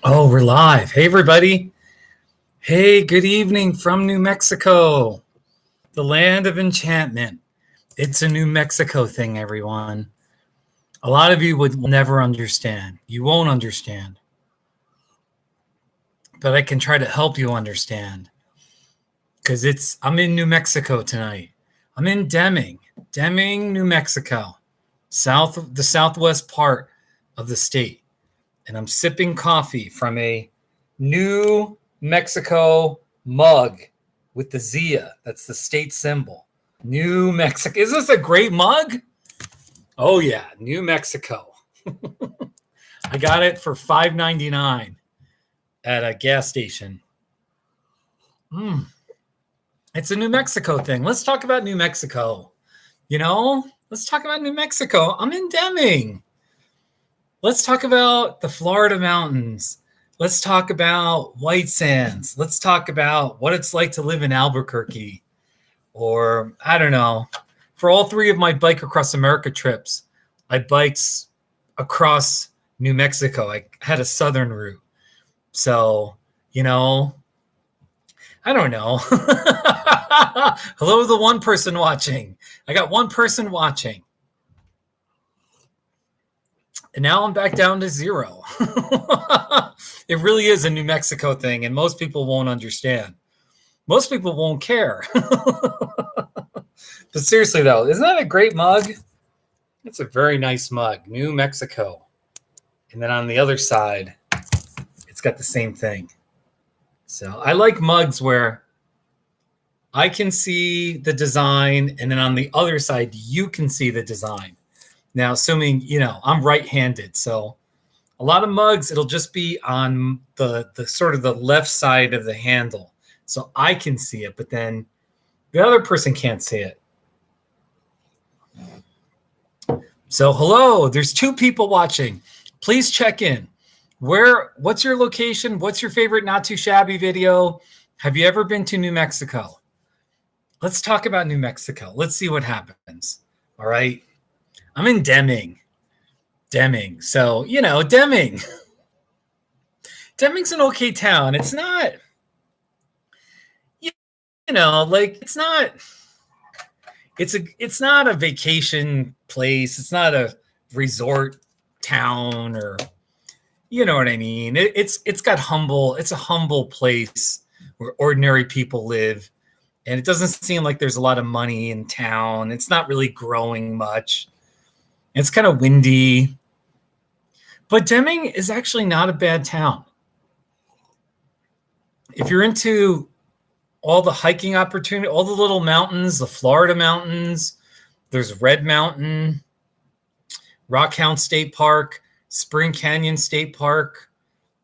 Oh, we're live. Hey, everybody. Hey, good evening from New Mexico, the land of enchantment. It's a New Mexico thing, everyone. A lot of you would never understand. You won't understand. But I can try to help you understand. Because I'm in New Mexico tonight. I'm in Deming, New Mexico, the southwest part of the state. And I'm sipping coffee from a New Mexico mug with the Zia. That's the state symbol. New Mexico. Is this a great mug? Oh, yeah. New Mexico. I got it for $5.99 at a gas station. It's a New Mexico thing. Let's talk about New Mexico. Let's talk about New Mexico. I'm in Deming. Let's talk about the Florida mountains. Let's talk about White Sands. Let's talk about what it's like to live in Albuquerque. Or, I don't know. For all three of my Bike Across America trips, I biked across New Mexico. I had a southern route. So, I don't know. Hello to the one person watching. I got one person watching. And now I'm back down to zero. It really is a New Mexico thing, and most people won't understand. Most people won't care. But seriously, though, isn't that a great mug? It's a very nice mug, New Mexico. And then on the other side, it's got the same thing. So I like mugs where I can see the design, and then on the other side, you can see the design. Now, assuming, I'm right-handed, so a lot of mugs, it'll just be on the sort of the left side of the handle. So I can see it, but then the other person can't see it. So hello, there's two people watching. Please check in. What's your location? What's your favorite Not Too Shabby video? Have you ever been to New Mexico? Let's talk about New Mexico. Let's see what happens. All right. I'm in Deming. So, Deming. Deming's an okay town. It's not, it's not a vacation place. It's not a resort town, or, you know what I mean? It's a humble place where ordinary people live. And it doesn't seem like there's a lot of money in town. It's not really growing much. It's kind of windy. But Deming is actually not a bad town. If you're into all the hiking opportunity, all the little mountains, the Florida mountains, there's Red Mountain, Rockhound State Park, Spring Canyon State Park.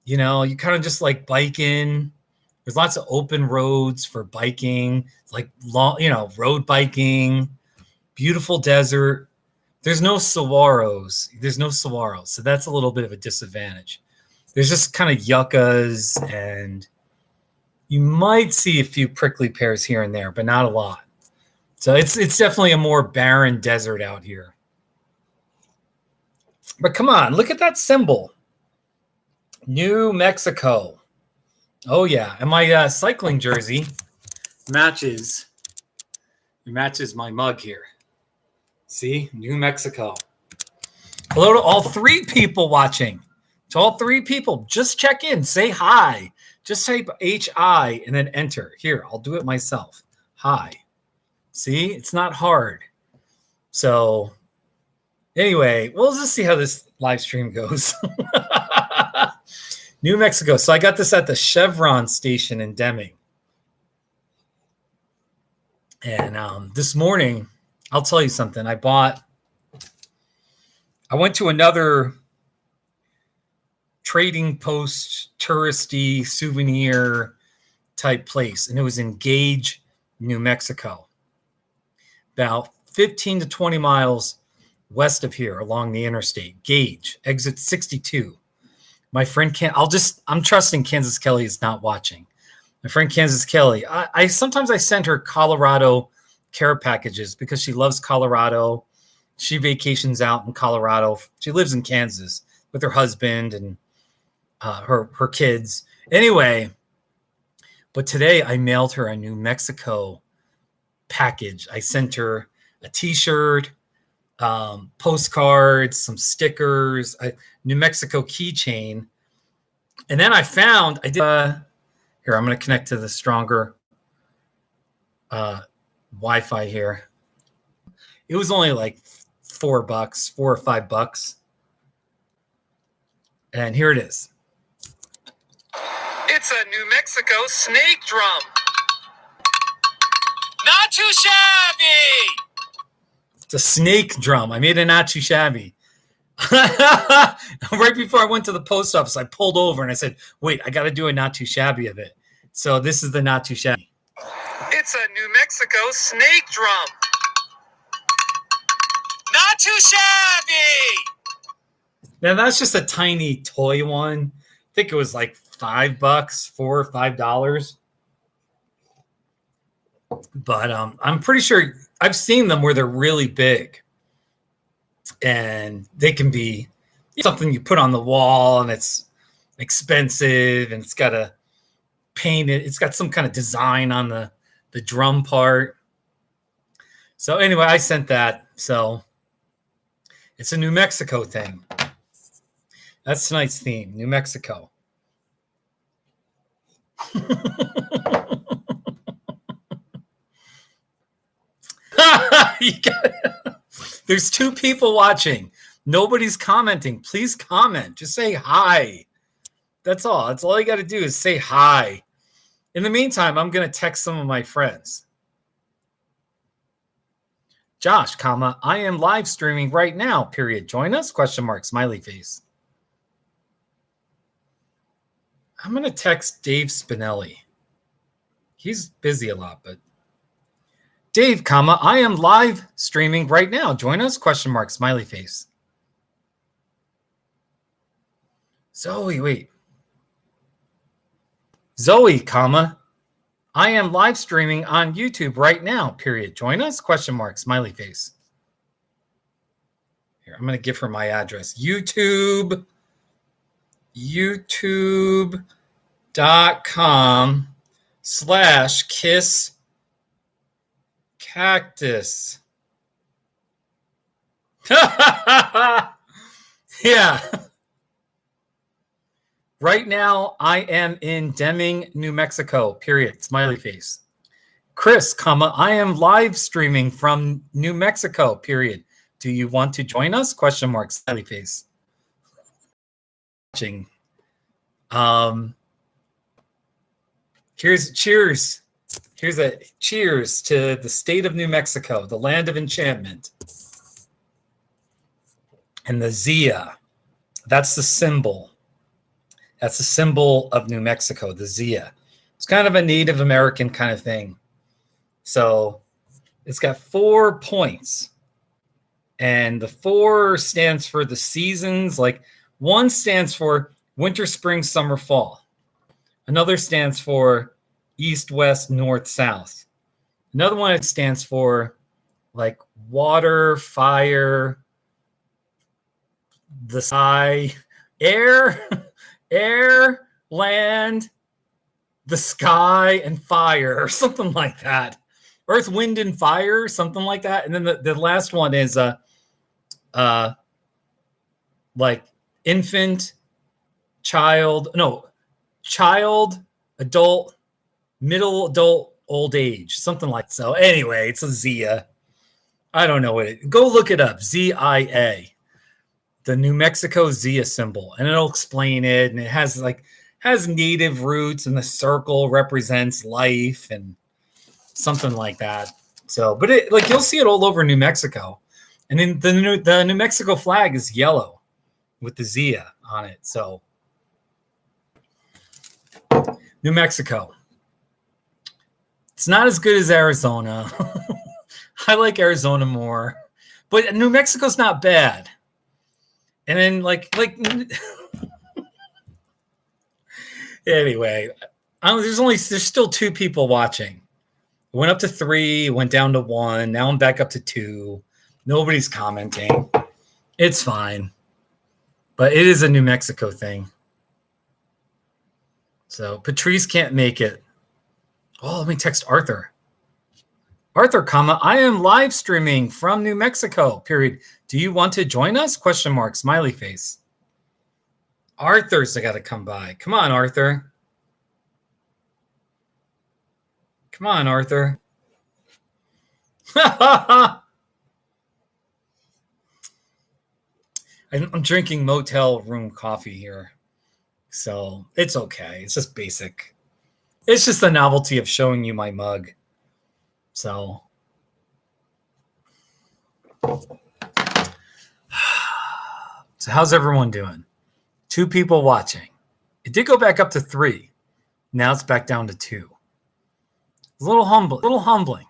You kind of just like biking. There's lots of open roads for biking, like road biking, beautiful desert. There's no saguaros. So that's a little bit of a disadvantage. There's just kind of yuccas, and you might see a few prickly pears here and there, but not a lot. So it's definitely a more barren desert out here. But come on, look at that symbol. New Mexico. Oh, yeah. And my cycling jersey matches my mug here. See? New Mexico. Hello to all three people watching. To all three people, just check in. Say hi. Just type HI and then enter. Here, I'll do it myself. Hi. See? It's not hard. So, anyway, we'll just see how this live stream goes. New Mexico. So I got this at the Chevron station in Deming. And this morning, I'll tell you something. I went to another trading post, touristy, souvenir type place, and it was in Gage, New Mexico. About 15 to 20 miles west of here along the interstate. Gage, exit 62. My friend I'm trusting Kansas Kelly is not watching. My friend Kansas Kelly, I sometimes send her Colorado care packages because she loves Colorado. She vacations out in Colorado. She lives in Kansas with her husband, and her kids. Anyway, but today I mailed her a New Mexico package. I sent her a T-shirt, postcards, some stickers, a New Mexico keychain. And then I did, here, I'm going to connect to the stronger Wi-Fi here. It was only like $4, $4 or $5. And here it is. It's a New Mexico snake drum. Not too shabby. It's a snake drum. I made it not too shabby. Right before I went to the post office, I pulled over and I said, wait, I got to do a not too shabby of it. So this is the not too shabby. It's a New Mexico snake drum. Not too shabby. Now that's just a tiny toy one. I think it was like $5, $4 or $5. But I'm pretty sure I've seen them where they're really big. And they can be something you put on the wall and it's expensive and it's got a painted, it's got some kind of design on the drum part. So anyway, I sent that. So it's a New Mexico thing. That's tonight's theme, New Mexico. There's 2 people watching. Nobody's commenting. Please comment. Just say hi. That's all. That's all you got to do is say hi. In the meantime, I'm going to text some of my friends. Josh, I am live streaming right now, period. Join us, ? Smiley face. I'm going to text Dave Spinelli. He's busy a lot, but Dave, I am live streaming right now. Join us, ? Smiley face. Zoe, wait. Zoe, I am live streaming on YouTube right now, period. Join us, ? Smiley face. Here, I'm going to give her my address. youtube.com/kiss cactus. Yeah. Right now, I am in Deming, New Mexico, period. Smiley face. Chris, I am live streaming from New Mexico, period. Do you want to join us? ? Smiley face. Here's cheers. Here's a cheers to the state of New Mexico, the land of enchantment. And the Zia, that's the symbol. That's the symbol of New Mexico, the Zia. It's kind of a Native American kind of thing. So it's got 4 points. And the 4 stands for the seasons. Like 1 stands for winter, spring, summer, fall. Another stands for east, west, north, south. Another one stands for like water, fire, the sky, air, land, the sky, and fire, or something like that. Earth, wind, and fire, something like that. And then the last one is like infant, child, adult, middle adult, old age, something like that. So anyway, it's a Zia. I don't know go look it up. ZIA, the New Mexico Zia symbol, and it'll explain it. And it has native roots, and the circle represents life and something like that. So, but you'll see it all over New Mexico. And then the New Mexico flag is yellow with the Zia on it. So New Mexico. It's not as good as Arizona. I like Arizona more. But New Mexico's not bad. And then anyway, there's still 2 people watching. It went up to 3, went down to 1. Now I'm back up to 2. Nobody's commenting. It's fine. But it is a New Mexico thing. So Patrice can't make it. Oh, let me text Arthur. Arthur, I am live streaming from New Mexico, period. Do you want to join us? Question mark, smiley face. Arthur's got to come by. Come on, Arthur. Come on, Arthur. I'm drinking motel room coffee here. So it's okay. It's just basic. It's just the novelty of showing you my mug. So how's everyone doing? 2 people watching. It did go back up to 3. Now it's back down to 2. A little humbling.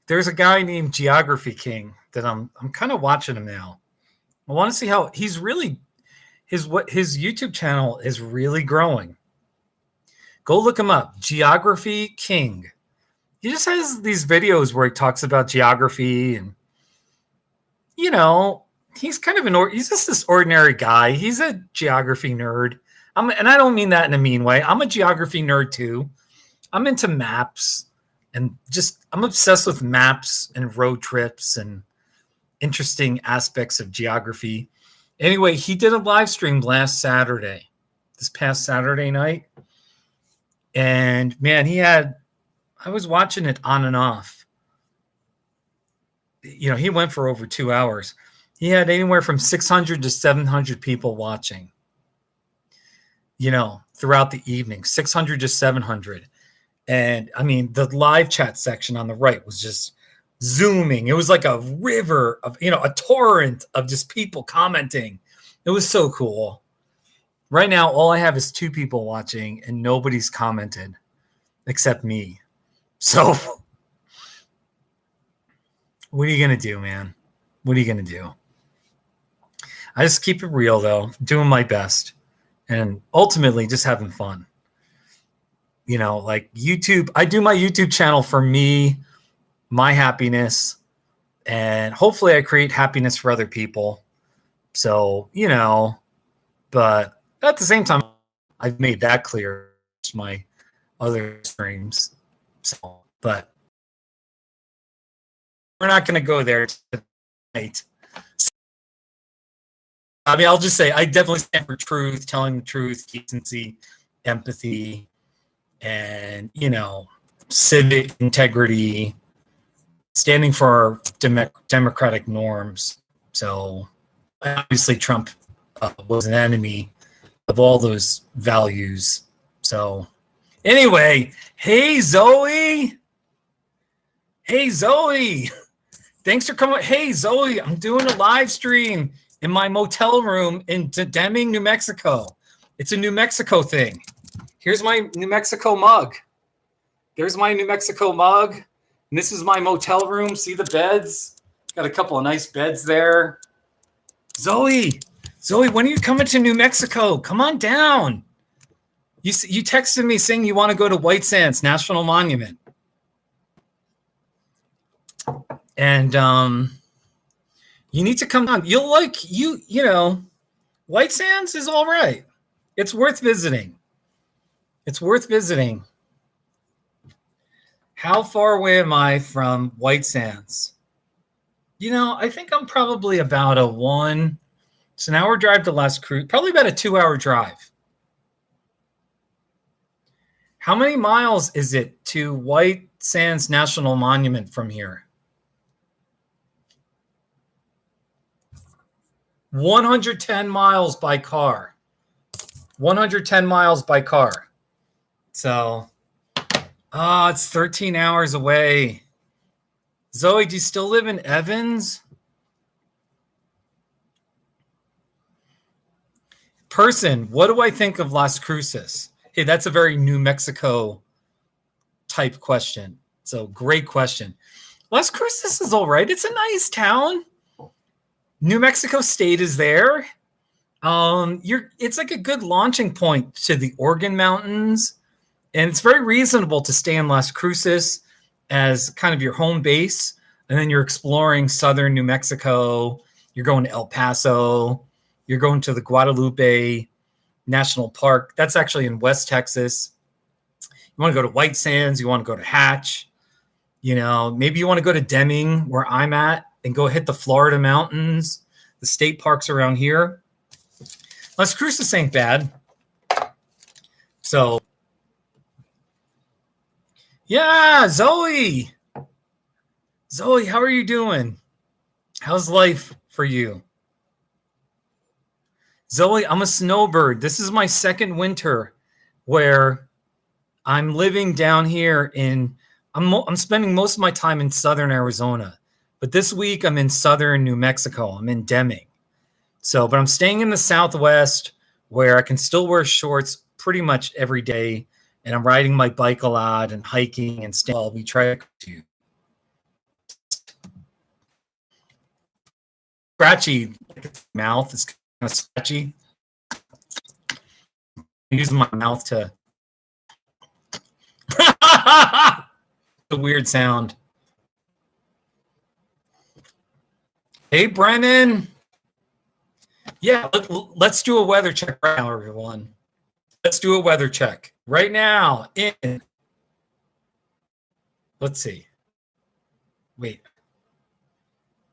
There's a guy named Geography King that I'm kind of watching him now. I want to see how he's really his YouTube channel is really growing. Go look him up, Geography King. He just has these videos where he talks about geography and, you know, he's kind of he's just this ordinary guy. He's a geography nerd. And I don't mean that in a mean way. I'm a geography nerd too. I'm into maps and I'm obsessed with maps and road trips and interesting aspects of geography. Anyway, he did a live stream this past Saturday night. And man, I was watching it on and off. You know, he went for over 2 hours. He had anywhere from 600 to 700 people watching, you know, throughout the evening, 600 to 700. And I mean, the live chat section on the right was just zooming. It was like a river of, you know, a torrent of just people commenting. It was so cool. Right now, all I have is 2 people watching and nobody's commented except me. So what are you going to do, man? What are you going to do? I just keep it real, though, doing my best and ultimately just having fun. You know, like YouTube, I do my YouTube channel for me, my happiness, and hopefully I create happiness for other people. So, you know, but at the same time, I've made that clear to my other streams. So, but we're not going to go there tonight. So, I mean, I'll just say I definitely stand for truth, telling the truth, decency, empathy, and, you know, civic integrity, standing for our democratic norms. So obviously Trump was an enemy of all those values. So anyway, hey, Zoe. Hey, Zoe. Thanks for coming. Hey, Zoe, I'm doing a live stream in my motel room in Deming, New Mexico. It's a New Mexico thing. Here's my New Mexico mug. There's my New Mexico mug. And this is my motel room. See the beds? Got a couple of nice beds there. Zoe, when are you coming to New Mexico? Come on down. You texted me saying you want to go to White Sands National Monument. And you need to come down. You'll like, you know, White Sands is all right. It's worth visiting. It's worth visiting. How far away am I from White Sands? You know, I think I'm probably about it's an hour drive to Las Cruces, probably about a 2-hour drive. How many miles is it to White Sands National Monument from here? 110 miles by car. 110 miles by car. So, it's 13 hours away. Zoe, do you still live in Evans? Person, what do I think of Las Cruces? Hey, that's a very New Mexico type question. So great question. Las Cruces is all right. It's a nice town. New Mexico State is there. It's like a good launching point to the Organ Mountains. And it's very reasonable to stay in Las Cruces as kind of your home base. And then you're exploring southern New Mexico. You're going to El Paso. You're going to the Guadalupe National Park. That's actually in West Texas. You want to go to White Sands, you want to go to Hatch, maybe you want to go to Deming, where I'm at, and go hit the Florida mountains, the state parks around here. Las Cruces ain't bad. So, yeah, Zoe. Zoe, how are you doing? How's life for you? Zoe, I'm a snowbird. This is my second winter where I'm living down here I'm spending most of my time in southern Arizona. But this week I'm in southern New Mexico. I'm in Deming. But I'm staying in the Southwest where I can still wear shorts pretty much every day. And I'm riding my bike a lot and hiking and staying. We try to. Scratchy mouth is kind of scratchy. I'm using my mouth to. A weird sound. Hey, Brennan. Yeah, let's do a weather check right now, everyone. Let's do a weather check right now. Let's see. Wait.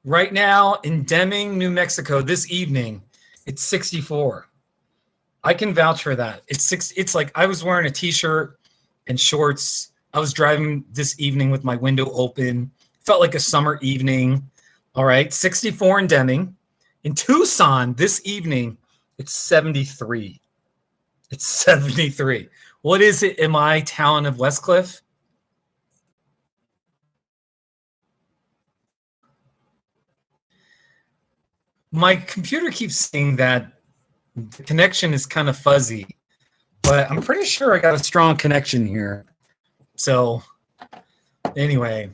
Right now in Deming, New Mexico, this evening, it's 64. I can vouch for that. It's like I was wearing a t-shirt and shorts. I was driving this evening with my window open. Felt like a summer evening. All right, 64 in Deming. In Tucson this evening, it's 73. It's 73. What is it in my town of Westcliff? My computer keeps saying that the connection is kind of fuzzy, but I'm pretty sure I got a strong connection here. So anyway,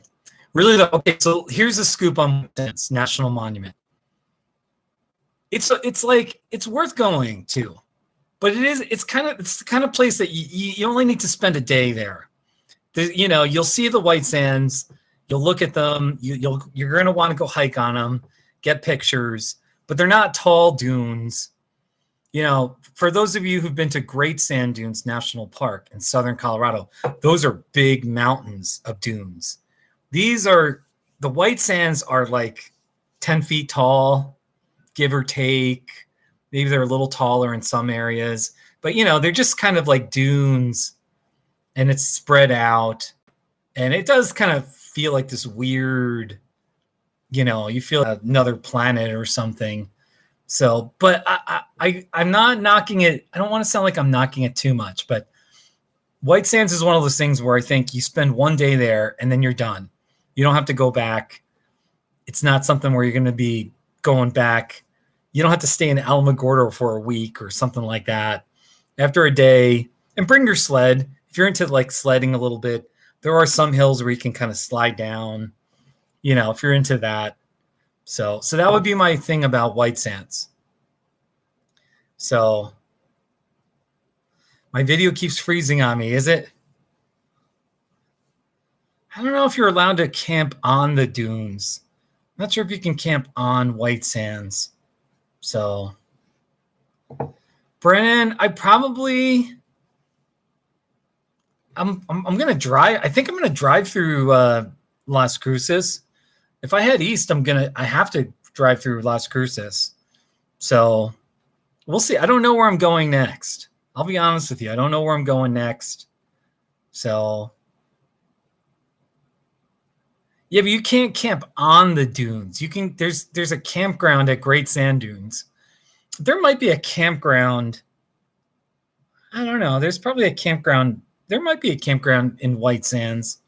really though, okay, so here's a scoop on National Monument. It's worth going to, but it's the kind of place that you only need to spend a day there. You'll see the White Sands, you'll look at them, you're going to want to go hike on them, get pictures, but they're not tall dunes. For those of you who've been to Great Sand Dunes National Park in southern Colorado, those are big mountains of dunes. The White Sands are like 10 feet tall, give or take. Maybe they're a little taller in some areas, but they're just kind of like dunes, and it's spread out, and it does kind of feel like this weird, you feel another planet or something. So, but I'm not knocking it. I don't want to sound like I'm knocking it too much, but White Sands is one of those things where I think you spend one day there and then you're done. You don't have to go back. It's not something where you're going to be going back. You don't have to stay in Alamogordo for a week or something like that. After a day, and bring your sled. If you're into like sledding a little bit, there are some hills where you can kind of slide down, if you're into that. So that would be my thing about White Sands. So my video keeps freezing on me, is it? I don't know if you're allowed to camp on the dunes. I'm not sure if you can camp on White Sands. So, Brennan, I'm gonna drive. I think I'm gonna drive through Las Cruces. If I head east, I have to drive through Las Cruces. So we'll see. I don't know where I'm going next. I'll be honest with you. I don't know where I'm going next. So yeah, but you can't camp on the dunes. There's a campground at Great Sand Dunes. There might be a campground. I don't know. There's probably a campground. There might be a campground in White Sands.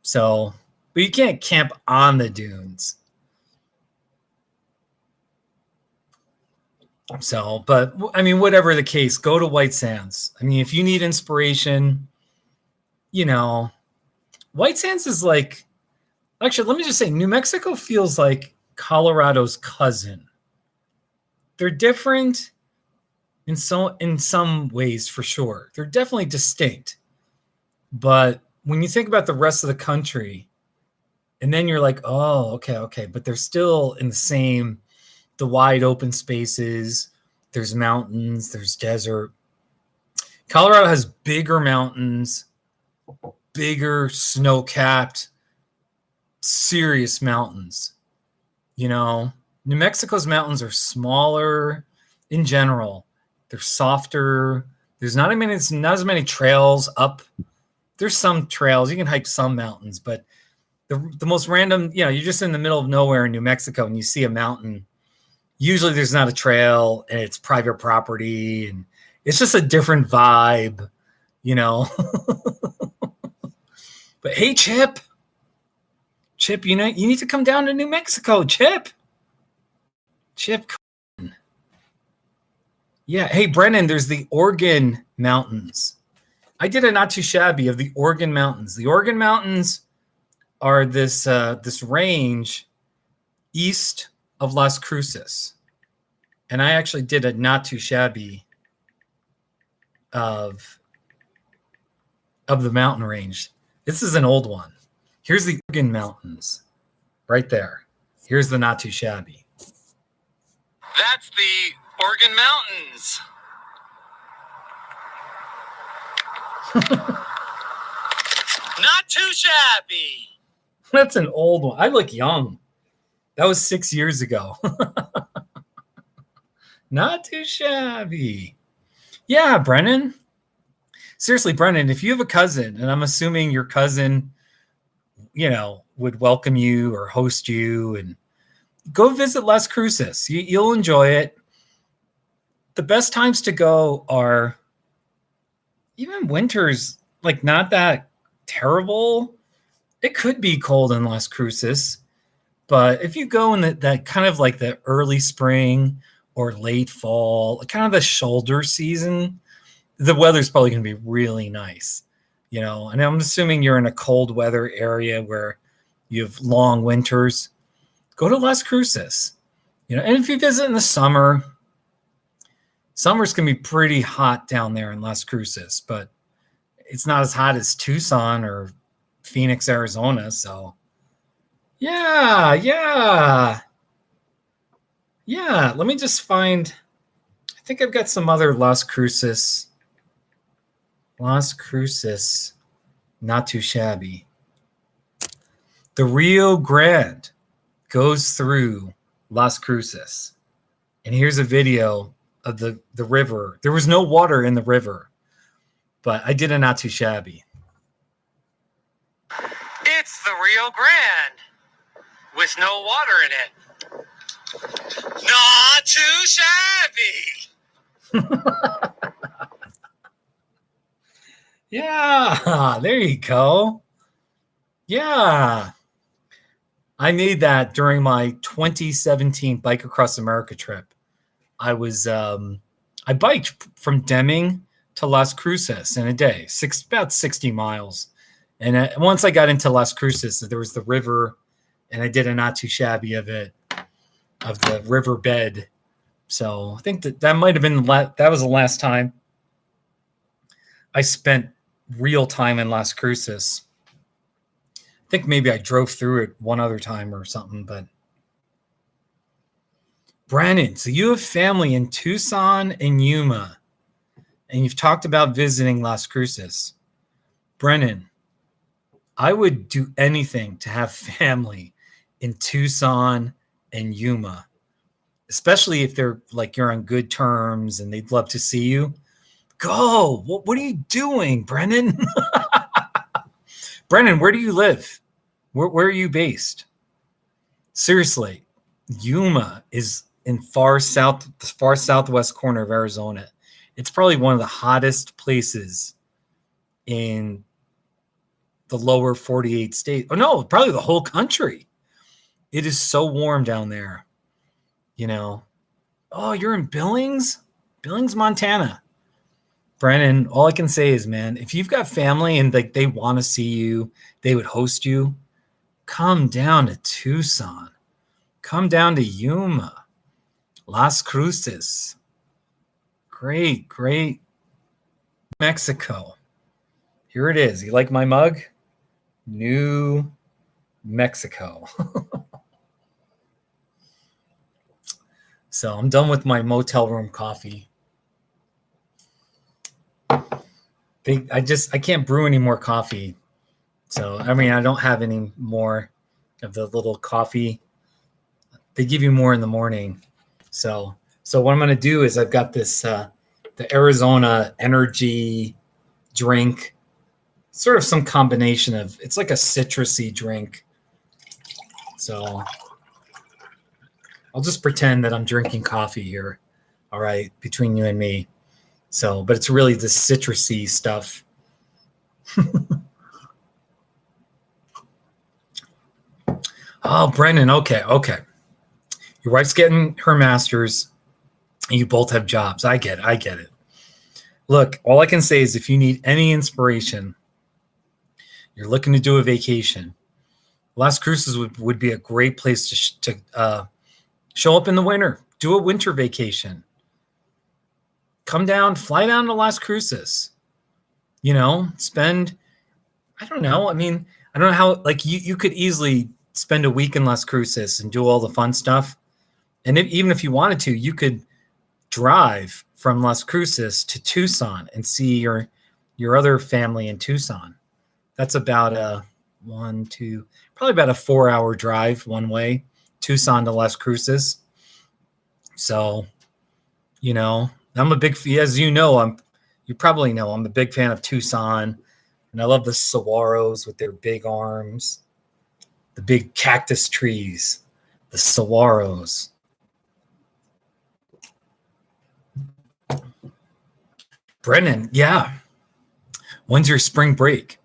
So, but you can't camp on the dunes. So, but I mean, whatever the case, go to White Sands. I mean, if you need inspiration, White Sands is like, actually, let me just say, New Mexico feels like Colorado's cousin. They're different in some ways, for sure. They're definitely distinct. But when you think about the rest of the country, and then you're like, oh, okay. But they're still in the wide open spaces. There's mountains, there's desert. Colorado has bigger mountains, bigger snow-capped, serious mountains. You know, New Mexico's mountains are smaller in general. They're softer. There's not as many trails up. There's some trails. You can hike some mountains, but the most random, you're just in the middle of nowhere in New Mexico and you see a mountain. Usually there's not a trail and it's private property and it's just a different vibe, But hey, Chip, you need to come down to New Mexico, Chip. Yeah. Hey, Brennan, there's the Organ Mountains. I did a not too shabby of the Organ Mountains. The Organ Mountains are this range east of Las Cruces. And I actually did a not too shabby of the mountain range. This is an old one. Here's the Organ Mountains right there. Here's the not too shabby. That's the Organ Mountains. Not too shabby. That's an old one. I look young. That was 6 years ago. Not too shabby. Yeah, Brennan. Seriously, Brennan, if you have a cousin, and I'm assuming your cousin, would welcome you or host you, and go visit Las Cruces. You'll enjoy it. The best times to go are even winters, like not that terrible. It could be cold in Las Cruces, but if you go in that kind of like the early spring or late fall, kind of the shoulder season, the weather's probably going to be really nice, and I'm assuming you're in a cold weather area where you have long winters. Go to Las Cruces, and if you visit in the summer, summers can be pretty hot down there in Las Cruces, but it's not as hot as Tucson or Phoenix, Arizona. So yeah. Let me just find, I think I've got some other Las Cruces, not too shabby. The Rio Grande goes through Las Cruces. And here's a video of the river. There was no water in the river, but I did a not too shabby. It's the Rio Grande with no water in it. Not too shabby. Yeah, there you go. Yeah. I made that during my 2017 Bike Across America trip. I biked from Deming to Las Cruces in a day, about 60 miles. And once I got into Las Cruces, there was the river, and I did a not too shabby of it, of the riverbed. So I think that might have been, that was the last time I spent real time in Las Cruces. I think maybe I drove through it one other time or something, but Brandon, so you have family in Tucson and Yuma, and you've talked about visiting Las Cruces. Brennan, I would do anything to have family in Tucson and Yuma, especially if they're like you're on good terms and they'd love to see you. Go. What are you doing, Brennan? Brennan, where do you live? Where are you based? Seriously, Yuma is in the far southwest corner of Arizona. It's probably one of the hottest places in the lower 48 states. Oh no, probably the whole country. It is so warm down there. Oh, you're in Billings, Montana. Brennan, all I can say is, man, if you've got family and they want to see you, they would host you, come down to Tucson. Come down to Yuma. Las Cruces. Great. Mexico. Here it is. You like my mug? New Mexico. So I'm done with my motel room coffee. I can't brew any more coffee. So, I mean, I don't have any more of the little coffee. They give you more in the morning. So what I'm going to do is I've got this, the Arizona energy drink, sort of some combination of, it's like a citrusy drink. So I'll just pretend that I'm drinking coffee here. All right. Between you and me. So, but it's really the citrusy stuff. Oh, Brendan. Okay. Your wife's getting her master's and you both have jobs. I get it. Look, all I can say is if you need any inspiration, you're looking to do a vacation, Las Cruces would be a great place to show up in the winter, do a winter vacation. Come down, fly down to Las Cruces, spend, I don't know. I mean, I don't know how, like you could easily spend a week in Las Cruces and do all the fun stuff. And even if you wanted to, you could drive from Las Cruces to Tucson and see your other family in Tucson. That's about probably about a 4-hour drive one way, Tucson to Las Cruces. So, I'm a big, as you probably know, I'm a big fan of Tucson, and I love the saguaros with their big arms, the big cactus trees, the saguaros. Brennan, yeah. When's your spring break?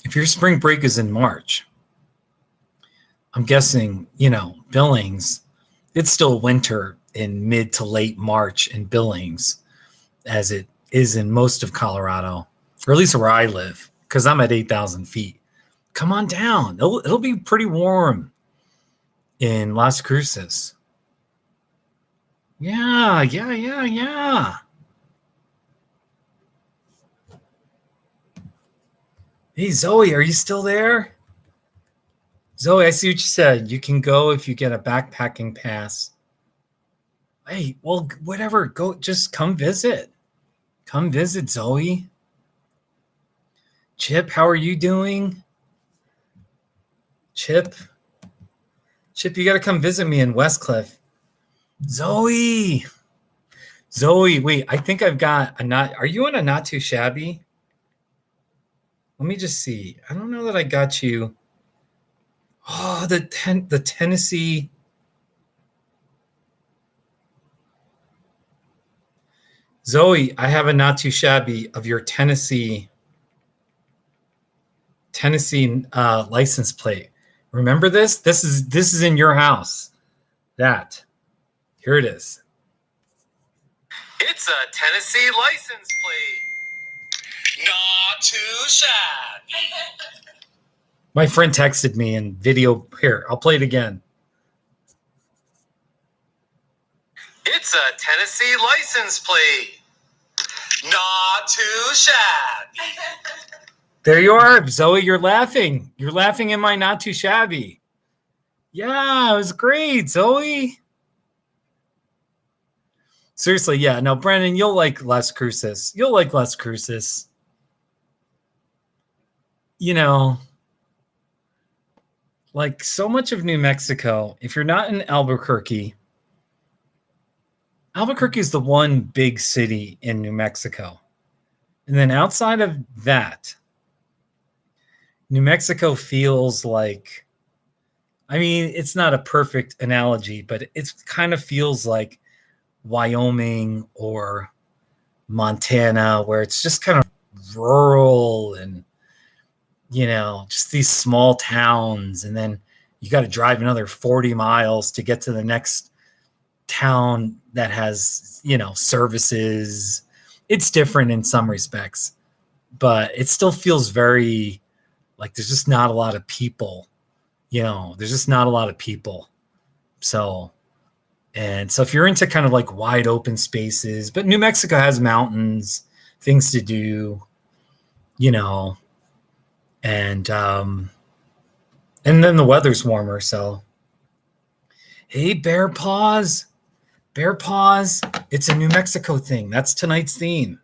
If your spring break is in March, I'm guessing, Billings, it's still winter in mid to late March in Billings, as it is in most of Colorado, or at least where I live, because I'm at 8,000 feet. Come on down. It'll be pretty warm in Las Cruces. Yeah. Hey, Zoe, are you still there? Zoe, I see what you said. You can go if you get a backpacking pass. Hey, well, whatever. Go, just come visit. Come visit, Zoe. Chip, how are you doing? Chip, you got to come visit me in Westcliff. Zoe, wait, I think I've got are you on a not too shabby? Let me just see. I don't know that I got you. Oh, the Tennessee. Zoe, I have a not too shabby of your Tennessee license plate. Remember this? This is in your house. Here it is. It's a Tennessee license plate. Not too shabby. My friend texted me in video. Here, I'll play it again. It's a Tennessee license plate. Not too shabby. There you are, Zoe. You're laughing. You're laughing in my not too shabby. Yeah, it was great, Zoe. Seriously, yeah. No, Brandon, you'll like Las Cruces. You'll like Las Cruces. Like so much of New Mexico, if you're not in Albuquerque is the one big city in New Mexico. And then outside of that, New Mexico feels like, I mean, it's not a perfect analogy, but it kind of feels like Wyoming or Montana, where it's just kind of rural and, just these small towns. And then you got to drive another 40 miles to get to the next town that has, services. It's different in some respects, but it still feels very like there's just not a lot of people, there's just not a lot of people. So if you're into kind of like wide open spaces, but New Mexico has mountains, things to do, and then the weather's warmer. So, hey, Bear Paws, Bear paws. It's a New Mexico thing. That's tonight's theme.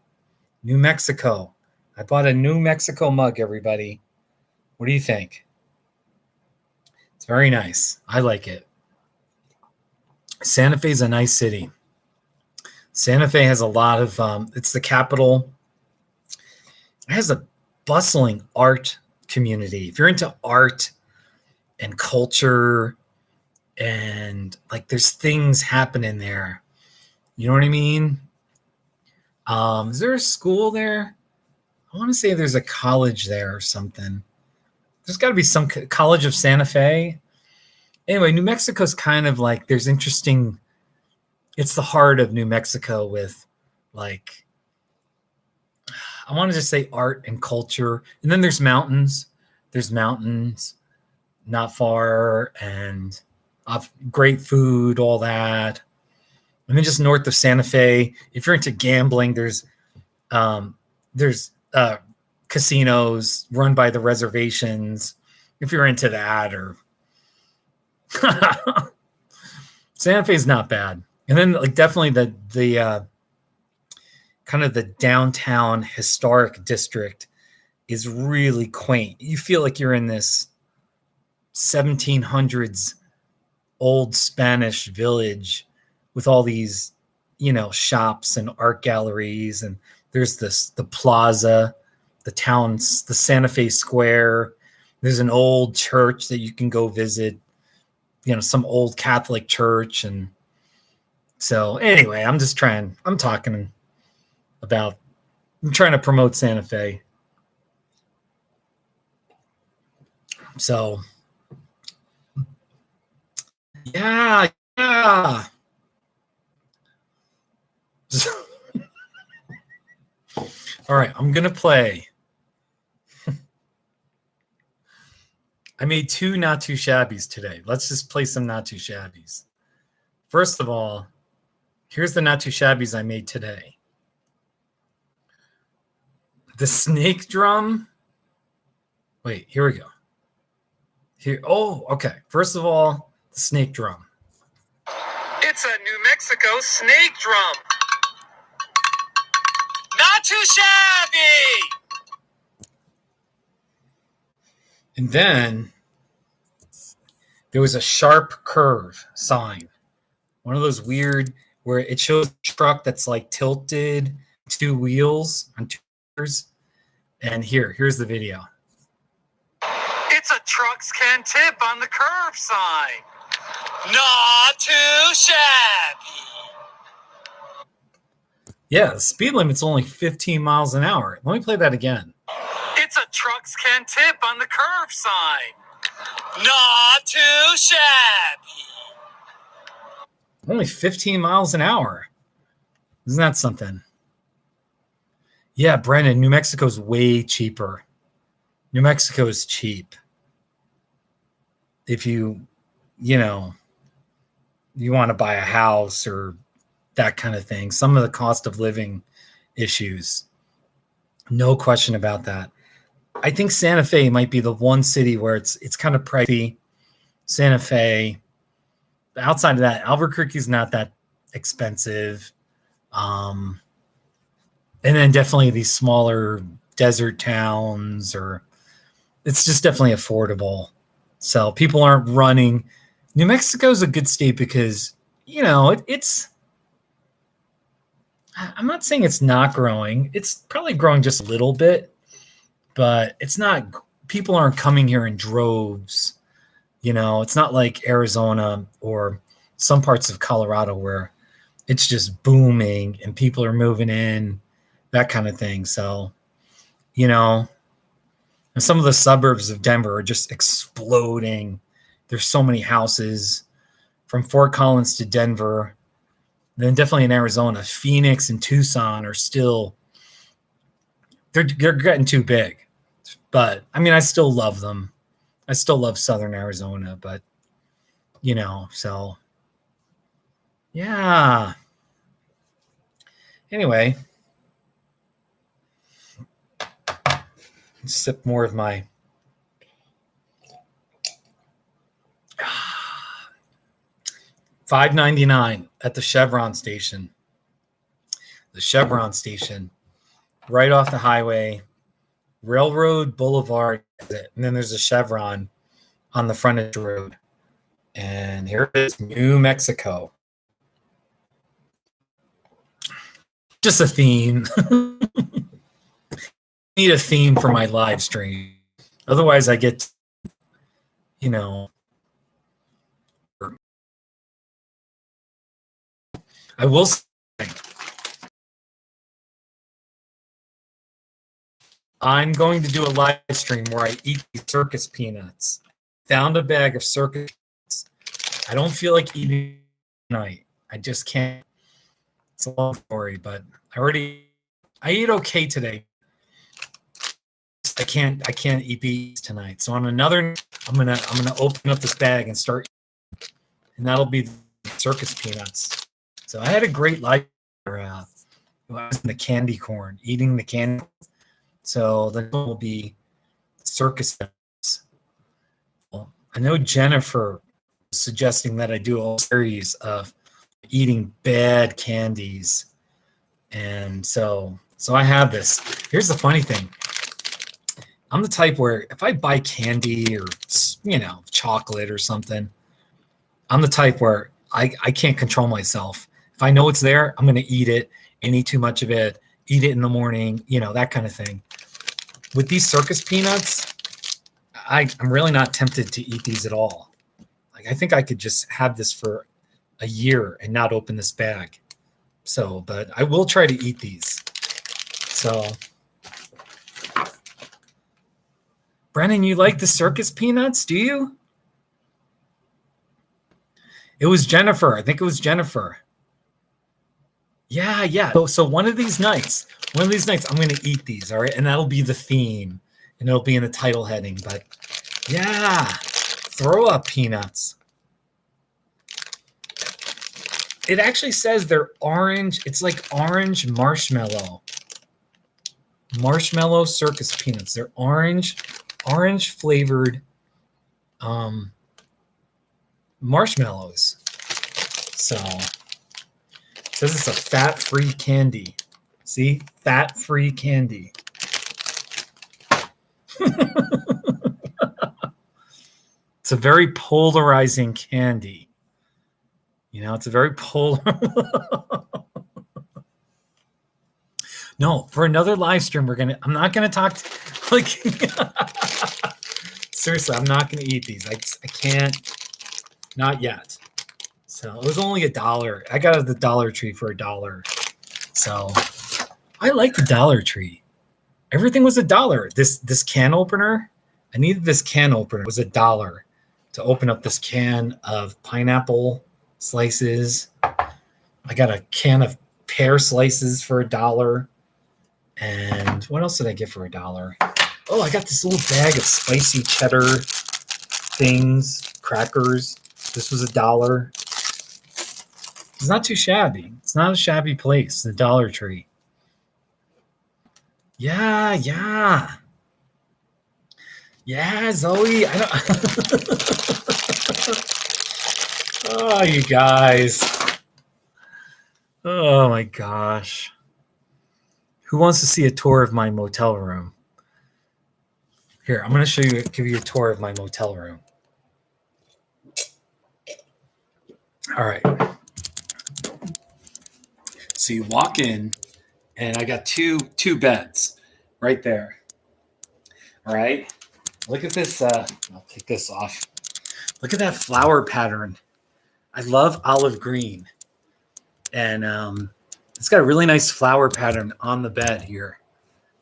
New Mexico. I bought a New Mexico mug, everybody. What do you think? It's very nice. I like it. Santa Fe is a nice city. Santa Fe has a lot of, it's the capital. It has a bustling art community. If you're into art and culture and like there's things happening there, you know what I mean? Is there a school there? I want to say there's a college there or something. There's got to be some College of Santa Fe. Anyway, New Mexico's kind of like there's interesting. It's the heart of New Mexico with like, I want to just say art and culture. And then there's mountains. There's mountains not far and great food, all that. And then just north of Santa Fe, if you're into gambling, there's casinos run by the reservations. If you're into that, or Santa Fe is not bad. And then like definitely the kind of the downtown historic district is really quaint. You feel like you're in this 1700s old Spanish village with all these, shops and art galleries. And there's the plaza, the Santa Fe Square. There's an old church that you can go visit, some old Catholic church. And so anyway, I'm trying to promote Santa Fe. So yeah. All right, I'm going to play. I made 2 Not Too Shabbies today. Let's just play some Not Too Shabbies. First of all, here's the Not Too Shabbies I made today. The snake drum. Wait, here we go. Here. Oh, okay. First of all, the snake drum. It's a New Mexico snake drum. Not too shabby. And then there was a sharp curve sign. One of those weird where it shows a truck that's like tilted 2 wheels on 2 wheels. And here's the video. It's a trucks can tip on the curve sign. Not too shabby. Yeah, the speed limit's only 15 miles an hour. Let me play that again. It's a trucks can tip on the curve sign. Not too shabby. Only 15 miles an hour. Isn't that something? Yeah, Brennan, New Mexico's way cheaper. New Mexico is cheap. If you want to buy a house or that kind of thing, some of the cost of living issues, no question about that. I think Santa Fe might be the one city where it's kind of pricey. Santa Fe. Outside of that, Albuquerque's not that expensive. And then definitely these smaller desert towns, or it's just definitely affordable. So people aren't running. New Mexico is a good state because, it's, I'm not saying it's not growing. It's probably growing just a little bit, but it's not, people aren't coming here in droves. It's not like Arizona or some parts of Colorado where it's just booming and people are moving in, that kind of thing. So, and some of the suburbs of Denver are just exploding. There's so many houses from Fort Collins to Denver. Then definitely in Arizona, Phoenix and Tucson are still, they're getting too big. But I mean, I still love them. I still love Southern Arizona, but so yeah. Anyway, sip more of my $5.99 at the Chevron station. The Chevron station, right off the highway, Railroad Boulevard, and then there's a Chevron on the frontage road. And here it is, New Mexico. Just a theme. Need a theme for my live stream. Otherwise, I get, I will say, I'm going to do a live stream where I eat these circus peanuts. Found a bag of circus peanuts. I don't feel like eating tonight. I just can't. It's a long story, but I eat okay today. I can't eat these tonight. So on another, I'm gonna open up this bag and start, and that'll be the circus peanuts. So I had a great life. I was in the candy corn, eating the candy. So the will be circus peanuts. Well, I know Jennifer was suggesting that I do a series of eating bad candies, and so I have this. Here's the funny thing. I'm the type where if I buy candy or, chocolate or something, I'm the type where I can't control myself. If I know it's there, I'm going to eat it and eat too much of it, eat it in the morning, that kind of thing. With these circus peanuts, I'm really not tempted to eat these at all. Like, I think I could just have this for a year and not open this bag. So, but I will try to eat these. So, Brennan, you like the circus peanuts, do you? It was Jennifer. I think it was Jennifer. Yeah. So one of these nights, I'm going to eat these, all right? And that'll be the theme, and it'll be in the title heading. But, yeah, throw up peanuts. It actually says they're orange. It's like orange marshmallow. Marshmallow circus peanuts. They're orange flavored marshmallows. So it says it's a fat-free candy. See? Fat-free candy. It's a very polarizing candy. It's a very No, for another live stream, I'm not gonna talk seriously, I'm not gonna eat these. I can't, not yet. So it was only $1. I got it at the Dollar Tree for $1. So I like the Dollar Tree. Everything was $1. This can opener, I needed this can opener. It was $1 to open up this can of pineapple slices. I got a can of pear slices for $1. And what else did I get for $1? Oh, I got this little bag of spicy cheddar things, crackers. This was $1. It's not too shabby. It's not a shabby place, the Dollar Tree. Yeah, Zoe. I don't. Oh, you guys. Oh my gosh. Who wants to see a tour of my motel room? Here, I'm going to give you a tour of my motel room. All right. So you walk in, and I got two beds right there. All right. Look at this. I'll take this off. Look at that flower pattern. I love olive green. And it's got a really nice flower pattern on the bed here.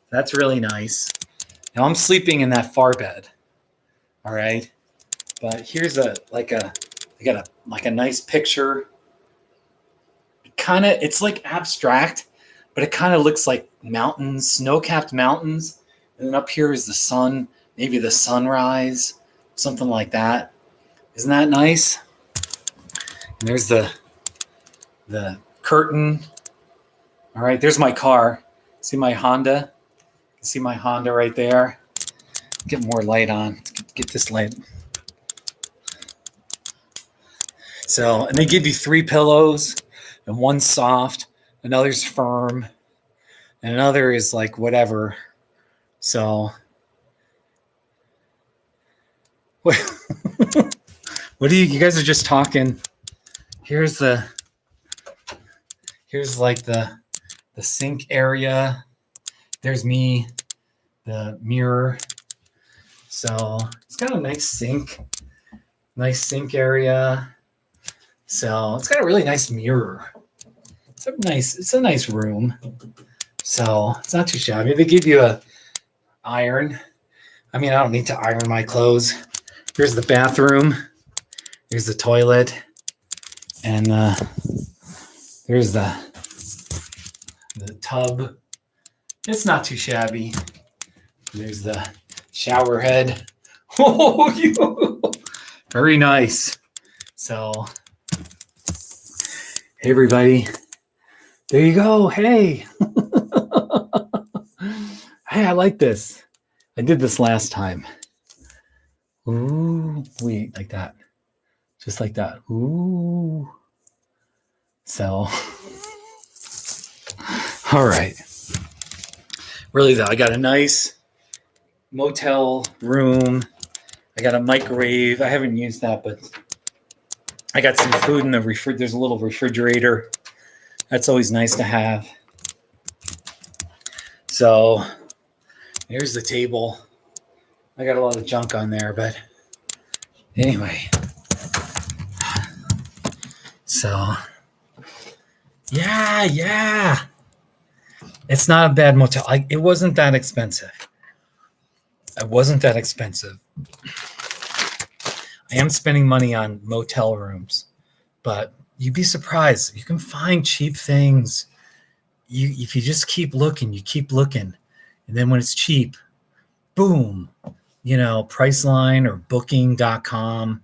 That's really nice. Now I'm sleeping in that far bed. All right. But here's I got a nice picture. It's like abstract, but it kind of looks like mountains, snow-capped mountains. And then up here is the sun, maybe the sunrise, something like that. Isn't that nice? And there's the curtain. All right, there's my car. See my Honda? See my Honda right there? Get more light on. Get this light. So, and they give you 3 pillows, and one's soft, another's firm, and another is like whatever. So, what, what do you guys are just talking? Here's like the sink area. There's me, the mirror. So it's got a nice sink area. So it's got a really nice mirror. It's a nice room. So it's not too shabby. They give you a iron. I mean, I don't need to iron my clothes. Here's the bathroom. Here's the toilet. And there's the tub. It's not too shabby. There's the shower head. Oh, very nice. So, hey, everybody. There you go. Hey. Hey, I like this. I did this last time. Ooh, wait, like that. Just like that. Ooh. So, all right. Really, though, I got a nice motel room. I got a microwave. I haven't used that, but I got some food in the refrigerator. There's a little refrigerator. That's always nice to have. So here's the table. I got a lot of junk on there, but anyway. So yeah. It's not a bad motel. It wasn't that expensive. I am spending money on motel rooms, but you'd be surprised. You can find cheap things. If you just keep looking, and then when it's cheap, boom, Priceline or Booking.com,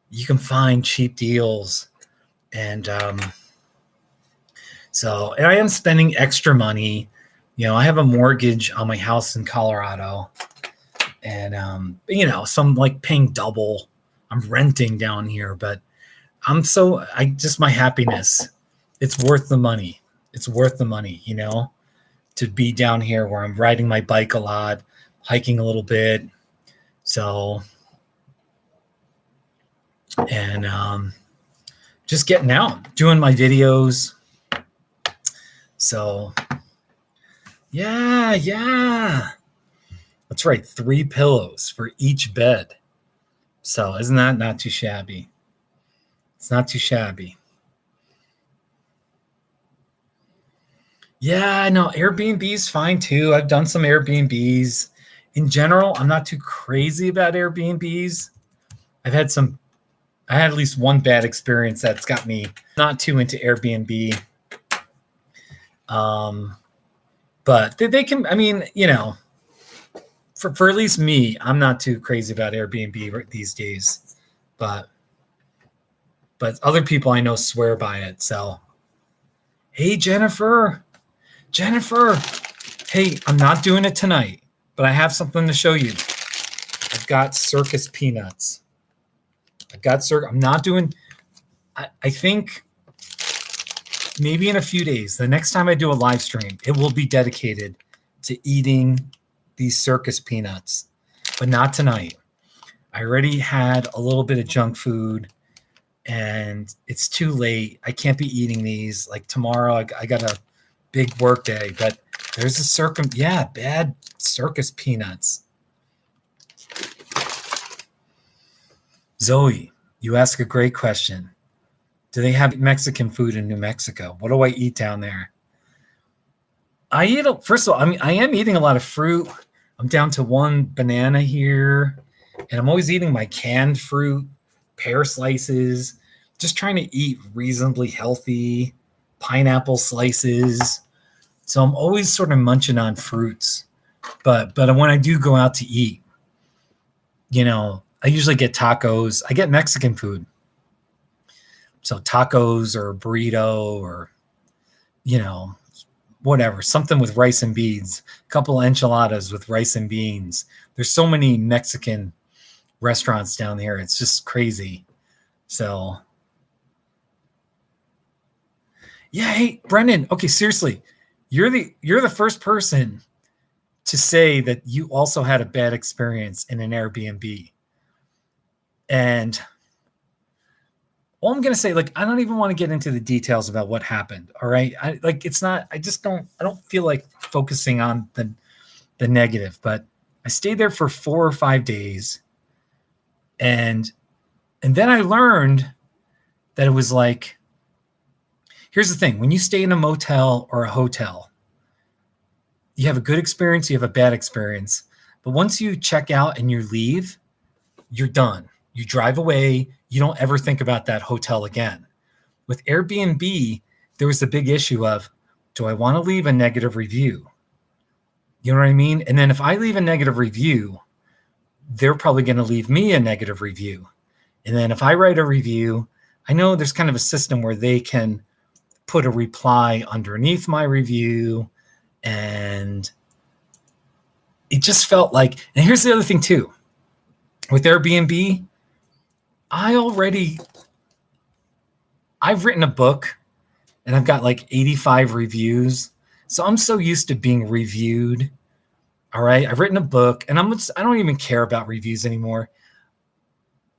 you can find cheap deals. And so I am spending extra money. I have a mortgage on my house in Colorado, and so I'm like paying double. I'm renting down here, but my happiness. It's worth the money. To be down here where I'm riding my bike a lot, hiking a little bit. So, and just getting out, doing my videos. So, yeah. That's right. 3 pillows for each bed. So isn't that not too shabby? It's not too shabby. Yeah, I know. Airbnb is fine too. I've done some Airbnbs. In general, I'm not too crazy about Airbnbs. I had at least one bad experience that's got me not too into Airbnb. But they can, for at least me, I'm not too crazy about Airbnb these days. But other people I know swear by it. So, hey, Jennifer, hey, I'm not doing it tonight, but I have something to show you. I've got circus peanuts. I'm not doing, I think maybe in a few days, the next time I do a live stream, it will be dedicated to eating these circus peanuts, but not tonight. I already had a little bit of junk food, and it's too late. I can't be eating these. Like tomorrow, I got a big work day, but there's bad circus peanuts. Zoe, you ask a great question. Do they have Mexican food in New Mexico? What do I eat down there? First of all, I am eating a lot of fruit. I'm down to 1 banana here, and I'm always eating my canned fruit, pear slices, just trying to eat reasonably healthy, pineapple slices. So I'm always sort of munching on fruits. But when I do go out to eat, I usually get tacos. I get Mexican food. So tacos or a burrito or, whatever, something with rice and beans, a couple of enchiladas with rice and beans. There's so many Mexican restaurants down here. It's just crazy. So, Yeah, hey, Brendan. Okay, seriously, you're the first person to say that you also had a bad experience in an Airbnb. And all I'm gonna say, like, I don't even want to get into the details about what happened. All right. It's not, I don't feel like focusing on the negative, but I stayed there for 4 or 5 days. And then I learned that it was like, here's the thing: when you stay in a motel or a hotel, you have a good experience, you have a bad experience. But once you check out and you leave, you're done. You drive away. You don't ever think about that hotel again. With Airbnb, there was the big issue of, do I want to leave a negative review? You know what I mean? And then if I leave a negative review, they're probably going to leave me a negative review. And then if I write a review, I know there's kind of a system where they can put a reply underneath my review. And it just felt like, and here's the other thing too, with Airbnb, I've written a book and I've got like 85 reviews. So I'm so used to being reviewed. All right. I've written a book and I don't even care about reviews anymore.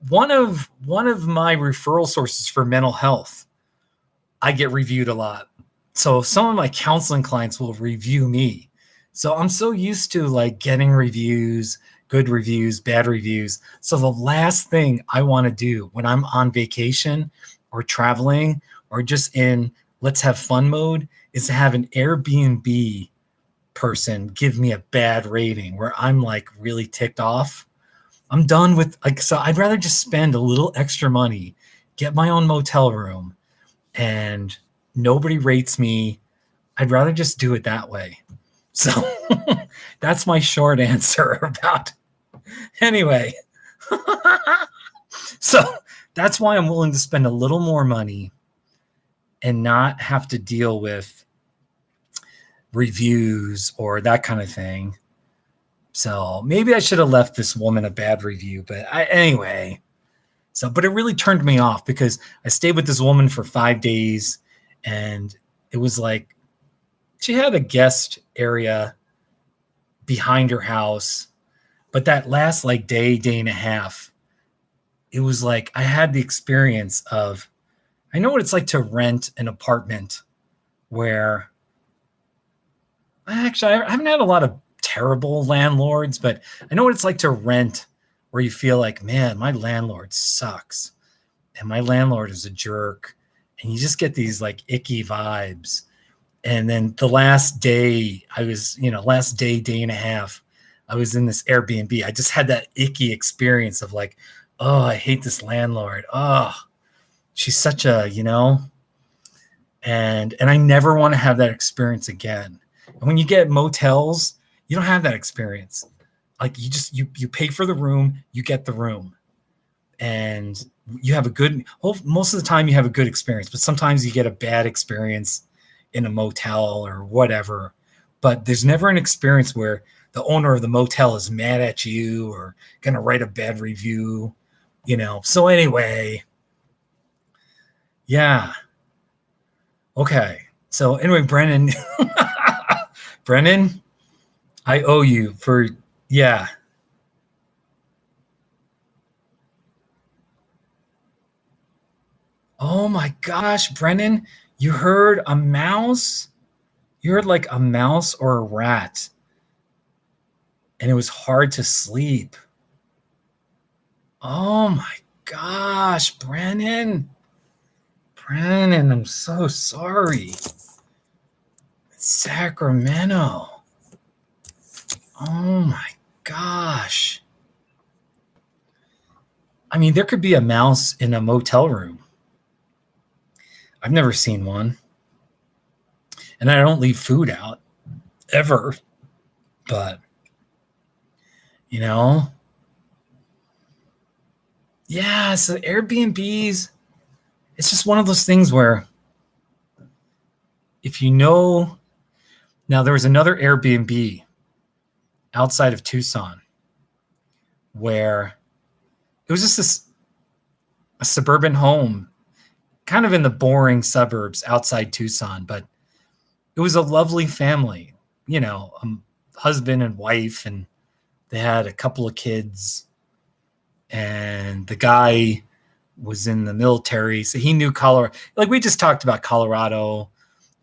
One of my referral sources for mental health, I get reviewed a lot. So some of my counseling clients will review me. So I'm so used to like getting reviews, good reviews, bad reviews. So the last thing I want to do when I'm on vacation or traveling or just in let's have fun mode is to have an Airbnb person give me a bad rating where I'm like really ticked off. I'm done with like, so I'd rather just spend a little extra money, get my own motel room, and nobody rates me. I'd rather just do it that way. So that's my short answer about. Anyway, so that's why I'm willing to spend a little more money and not have to deal with reviews or that kind of thing. So maybe I should have left this woman a bad review, but anyway. So, but it really turned me off because I stayed with this woman for 5 days and it was like, she had a guest area behind her house, but that last like day and a half, it was like, I had the experience of, I know what it's like to rent an apartment where actually, I haven't had a lot of terrible landlords, but I know what it's like to rent where you feel like, man, my landlord sucks and my landlord is a jerk. And you just get these like icky vibes. And then the last day last day and a half, I was in this Airbnb. I just had that icky experience of like, oh, I hate this landlord. Oh, she's such a, and I never want to have that experience again. And when you get motels, you don't have that experience. Like you pay for the room, you get the room, and you have most of the time you have a good experience, but sometimes you get a bad experience in a motel or whatever. But there's never an experience where the owner of the motel is mad at you or going to write a bad review, So anyway, yeah. Okay. So anyway, Brennan, I owe you for, yeah. Oh my gosh, Brennan, you heard a mouse? You heard like a mouse or a rat. And it was hard to sleep. Oh my gosh, Brennan. I'm so sorry. Sacramento. Oh my gosh. I mean, there could be a mouse in a motel room. I've never seen one. And I don't leave food out ever. But, yeah, so Airbnbs, it's just one of those things where if now there was another Airbnb outside of Tucson where it was just a suburban home kind of in the boring suburbs outside Tucson, but it was a lovely family, husband and wife, and they had a couple of kids, and the guy was in the military, so he knew Colorado. Like, we just talked about Colorado.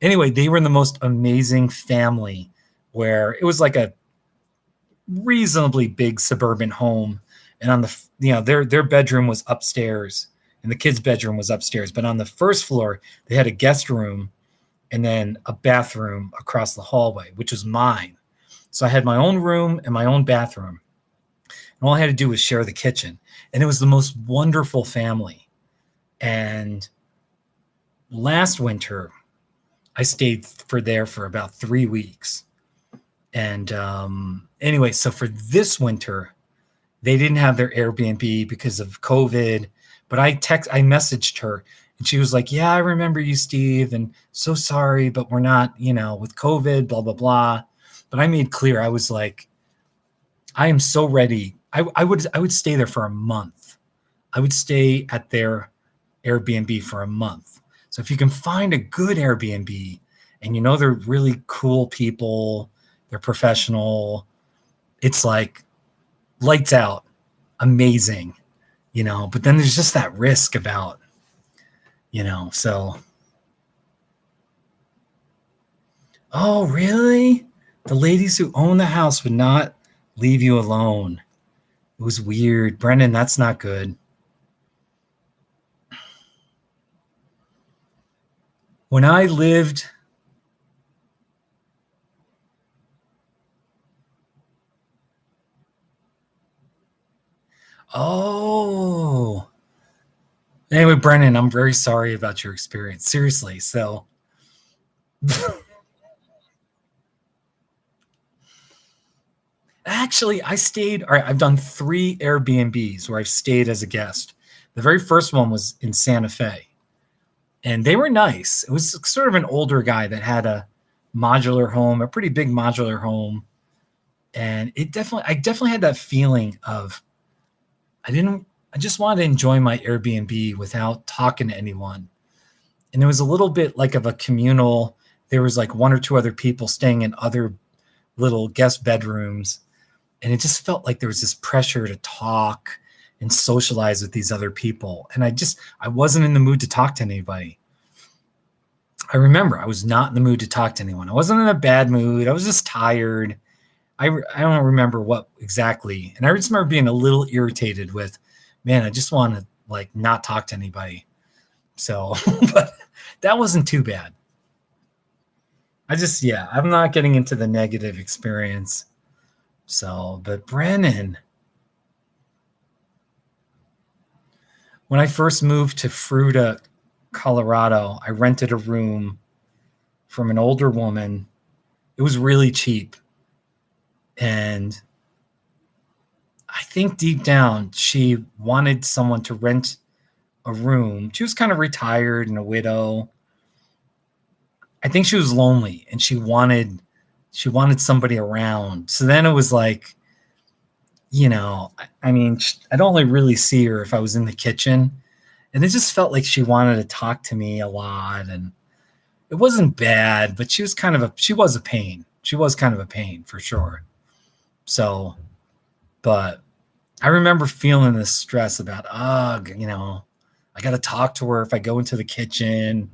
Anyway, they were in the most amazing family, where it was like a reasonably big suburban home, and on the their bedroom was upstairs and the kids' bedroom was upstairs, but on the first floor they had a guest room and then a bathroom across the hallway, which was mine. So I had my own room and my own bathroom, and all I had to do was share the kitchen, and it was the most wonderful family. And last winter I stayed for about 3 weeks. And anyway, so for this winter, they didn't have their Airbnb because of COVID. But I messaged her, and she was like, "Yeah, I remember you, Steve, and so sorry, but we're not, with COVID, blah, blah, blah." But I made clear, I was like, I am so ready. I would stay there for a month. I would stay at their Airbnb for a month. So if you can find a good Airbnb, and they're really cool people, they're professional, it's like lights out, amazing, but then there's just that risk about, so. Oh, really? The ladies who own the house would not leave you alone. It was weird. Brendan, that's not good. When I lived... Oh. Anyway, Brennan, I'm very sorry about your experience. Seriously. So actually, all right, I've done 3 Airbnbs where I've stayed as a guest. The very first one was in Santa Fe, and they were nice. It was sort of an older guy that had a modular home, a pretty big modular home. And I definitely had that feeling of, I just wanted to enjoy my Airbnb without talking to anyone. And it was a little bit like of a communal. There was like 1 or 2 other people staying in other little guest bedrooms. And it just felt like there was this pressure to talk and socialize with these other people. And I wasn't in the mood to talk to anybody. I remember I was not in the mood to talk to anyone. I wasn't in a bad mood. I was just tired. I don't remember what exactly. And I just remember being a little irritated with, man, I just want to not talk to anybody. So, but that wasn't too bad. I'm not getting into the negative experience. So, but Brennan, when I first moved to Fruita, Colorado, I rented a room from an older woman. It was really cheap. And I think deep down, she wanted someone to rent a room. She was kind of retired and a widow. I think she was lonely, and she wanted somebody around. So then it was like, I'd only really see her if I was in the kitchen. And it just felt like she wanted to talk to me a lot. And it wasn't bad, but she was a pain. She was kind of a pain for sure. So, but I remember feeling this stress about, I got to talk to her if I go into the kitchen.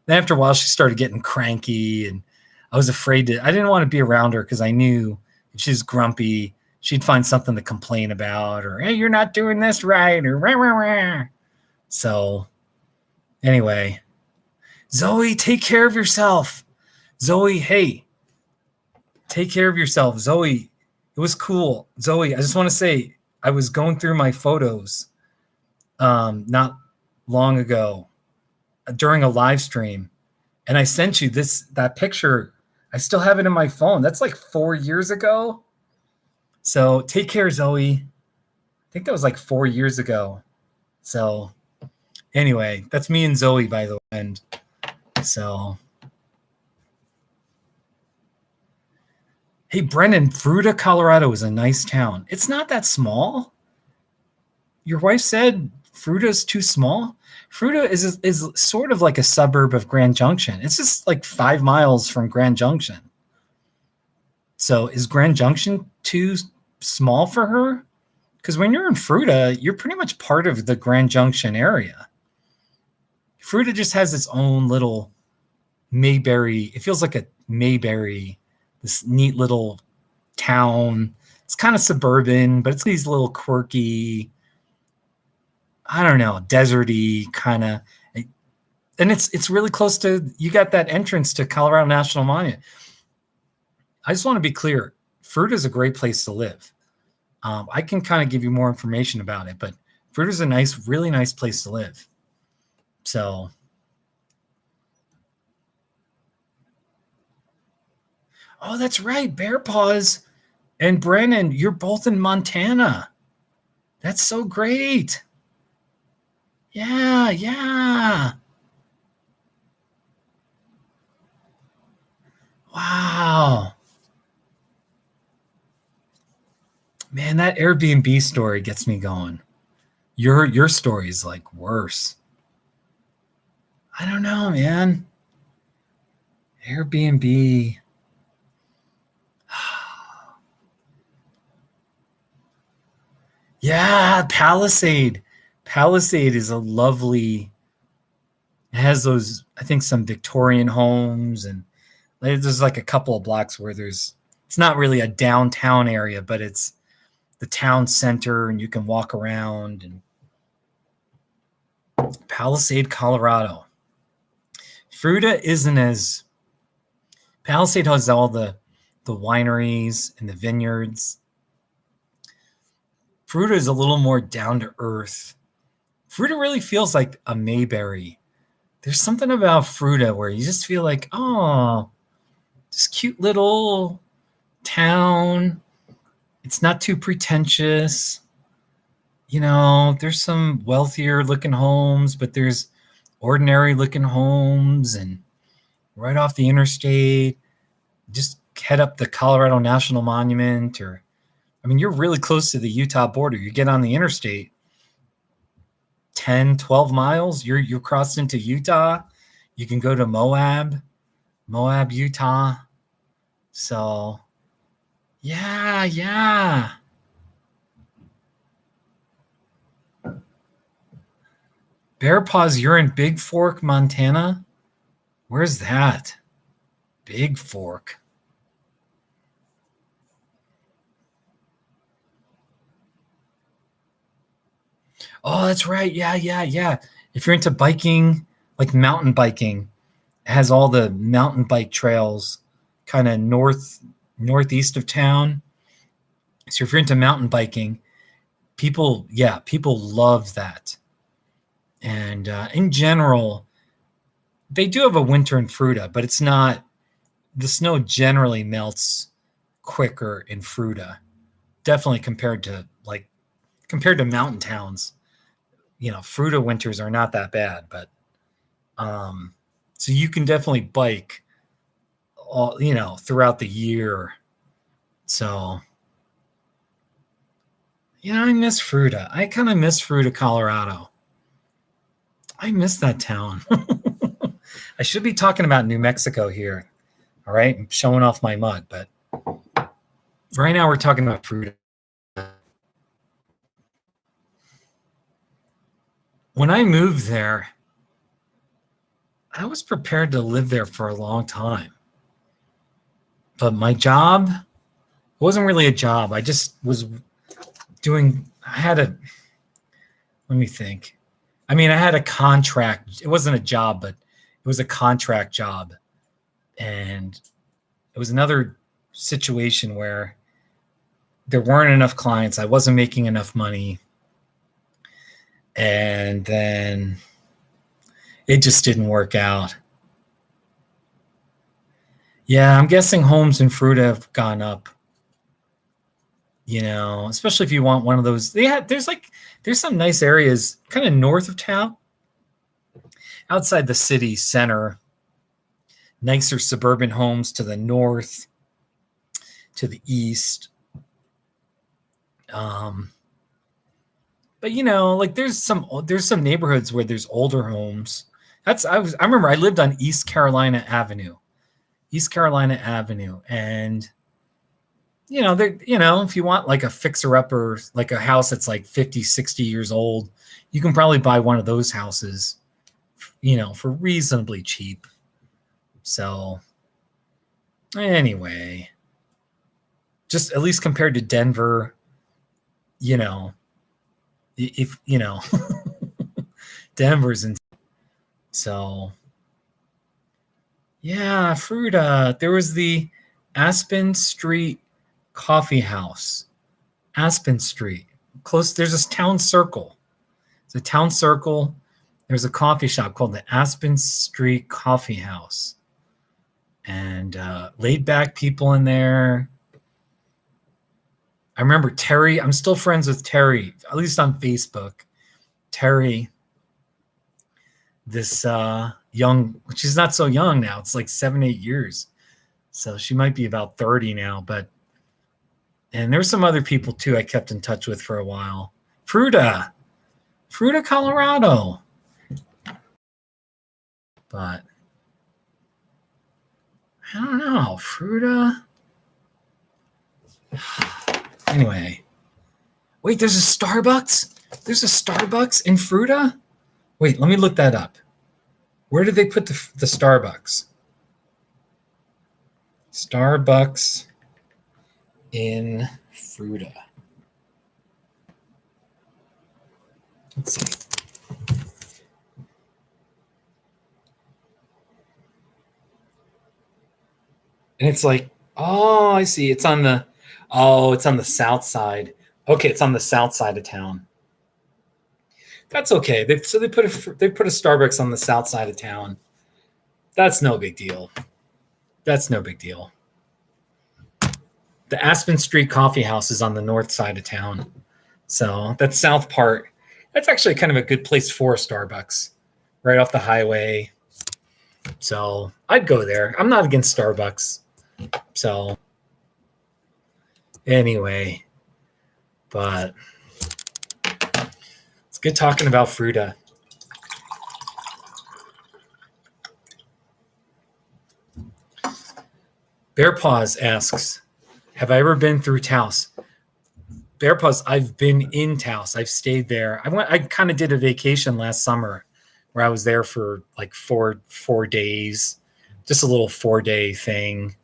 Then after a while, she started getting cranky, and I was afraid I didn't want to be around her because I knew if she's grumpy, she'd find something to complain about, or, hey, you're not doing this right, or rah, rah, rah. So anyway, Zoe, take care of yourself. Zoe, hey, take care of yourself. Zoe, it was cool. Zoe, I just want to say, I was going through my photos not long ago during a live stream, and I sent you that picture. I still have it in my phone. That's like 4 years ago. So take care, Zoe. I think that was like 4 years ago. So anyway, that's me and Zoe, by the way. And so, hey, Brennan, Fruita, Colorado is a nice town. It's not that small. Your wife said Fruita's too small. Fruita is sort of like a suburb of Grand Junction. It's just like 5 miles from Grand Junction. So is Grand Junction too small for her? Because when you're in Fruita, you're pretty much part of the Grand Junction area. Fruita just has its own little Mayberry. It feels like a Mayberry, this neat little town. It's kind of suburban, but it's these little quirky, I don't know, deserty kind of. And it's really close to, you got that entrance to Colorado National Monument. I just want to be clear. Fruita is a great place to live. I can kind of give you more information about it, but Fruita is a nice, really nice place to live. So, oh, that's right. Bear Paws and Brennan, you're both in Montana. That's so great. Yeah, yeah. Wow. Man, that Airbnb story gets me going. Your story is like worse. I don't know, man. Airbnb. Yeah, Palisade. Palisade is a lovely, it has those, I think, some Victorian homes, and there's like a couple of blocks where it's not really a downtown area, but it's the town center and you can walk around. And Palisade, Colorado. Fruita isn't as, Palisade has all the wineries and the vineyards. Fruita is a little more down to earth. Fruita really feels like a Mayberry. There's something about Fruita where you just feel like, oh, this cute little town. It's not too pretentious. You know, there's some wealthier looking homes, but there's ordinary looking homes. And right off the interstate, just head up the Colorado National Monument, or, I mean, you're really close to the Utah border. You get on the interstate, 10, 12 miles, you're crossed into Utah. You can go to Moab, Utah. So, yeah. Bear Paws, you're in Big Fork, Montana? Where's that? Big Fork. Oh, that's right. Yeah. If you're into biking, like mountain biking, it has all the mountain bike trails kind of northeast of town. So if you're into mountain biking, people love that. And in general, they do have a winter in Fruita, but it's not, the snow generally melts quicker in Fruita, definitely compared to mountain towns. You know, Fruita winters are not that bad, but so you can definitely bike all, throughout the year. So, I miss Fruita. I kind of miss Fruita, Colorado. I miss that town. I should be talking about New Mexico here. All right, I'm showing off my mug, but right now we're talking about Fruita. When I moved there, I was prepared to live there for a long time. But my job wasn't really a job. I just was let me think. I mean, I had a contract. It wasn't a job, but it was a contract job. And it was another situation where there weren't enough clients. I wasn't making enough money. And then it just didn't work out. Yeah, I'm guessing homes in Fruita have gone up. Especially if you want one of those. There's some nice areas kind of north of town, outside the city center. Nicer suburban homes to the north, to the east. But But like there's some neighborhoods where there's older homes. I remember I lived on East Carolina Avenue. East Carolina Avenue. And there, if you want like a fixer upper, like a house that's like 50, 60 years old, you can probably buy one of those houses, for reasonably cheap. So anyway, just at least compared to Denver, if Denver's in. So yeah, Fruita. There was the Aspen Street Coffee House. Aspen Street. Close, there's this town circle. It's a town circle. There's a coffee shop called the Aspen Street Coffee House. And laid back people in there. I remember Terry. I'm still friends with Terry, at least on Facebook. Terry, this young, she's not so young now. It's like 7-8 years. So she might be about 30 now. And there were some other people too I kept in touch with for a while. Fruita, Colorado. But I don't know, Fruita. Anyway, wait, there's a Starbucks? There's a Starbucks in Fruita? Wait, let me look that up. Where did they put the Starbucks? Starbucks in Fruita. Let's see. And it's like, oh, I see. It's on the south side. Okay, it's on the south side of town. That's okay. They put a Starbucks on the south side of town. That's no big deal. The Aspen Street Coffee House is on the north side of town. So that south part, that's actually kind of a good place for a Starbucks, right off the highway. So I'd go there. I'm not against Starbucks. So anyway, but it's good talking about Fruita. Bear Paws asks, have I ever been through Taos? Bear Paws, I've been in Taos. I've stayed there. I kind of did a vacation last summer where I was there for like four days, just a little 4-day thing.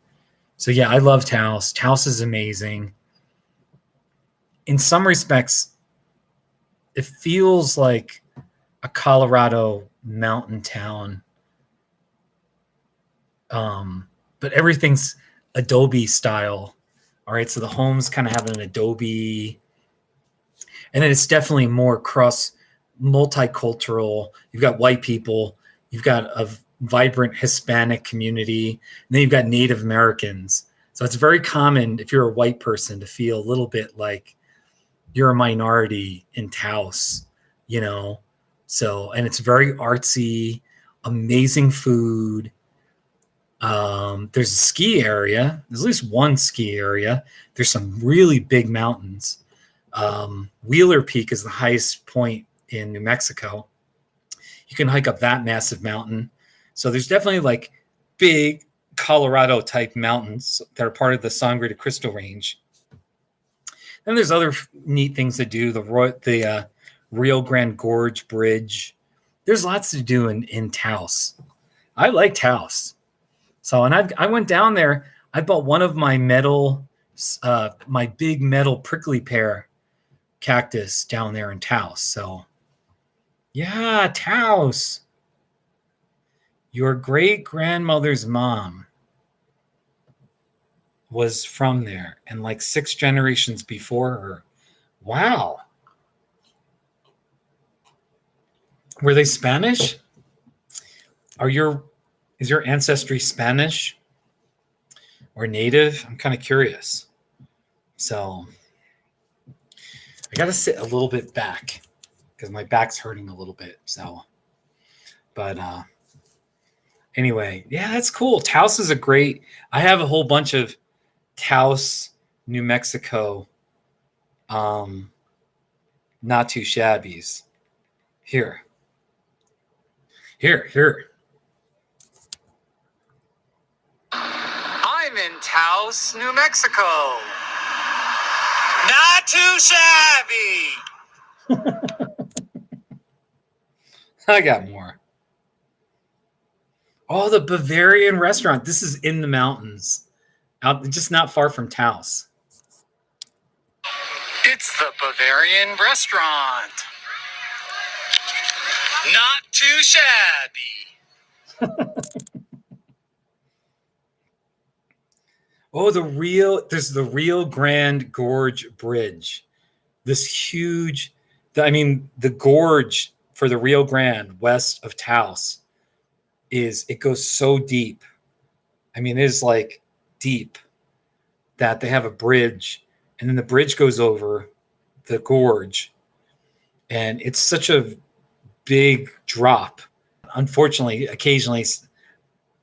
So yeah, I love Taos. Taos is amazing. In some respects, it feels like a Colorado mountain town. But everything's adobe style. All right, so the homes kind of have an adobe, and then it's definitely more multicultural. You've got white people, you've got a vibrant Hispanic community, and then you've got Native Americans. So it's very common if you're a white person to feel a little bit like you're a minority in Taos, So, and it's very artsy, amazing food. There's a ski area. There's at least one ski area. There's some really big mountains. Wheeler Peak is the highest point in New Mexico. You can hike up that massive mountain. So there's definitely like big Colorado type mountains that are part of the Sangre de Cristo range. Then there's other neat things to do. The Rio Grande Gorge Bridge. There's lots to do in Taos. I like Taos. So, and I went down there. I bought one of my my big metal prickly pear cactus down there in Taos. So, yeah, Taos. Your great grandmother's mom was from there, and like 6 generations before her. Wow. Were they Spanish? Is your ancestry Spanish or native? I'm kind of curious. So I got to sit a little bit back because my back's hurting a little bit. So, but anyway, yeah, that's cool. Taos is I have a whole bunch of Taos, New Mexico not too shabbies. Here. I'm in Taos, New Mexico. Not too shabby. I got more. Oh, the Bavarian restaurant. This is in the mountains, out just not far from Taos. It's the Bavarian restaurant. Not too shabby. Oh, there's the Rio Grande Gorge Bridge. This huge, the gorge for the Rio Grande west of Taos it goes so deep. I mean, it is like deep that they have a bridge, and then the bridge goes over the gorge, and it's such a big drop. Unfortunately, occasionally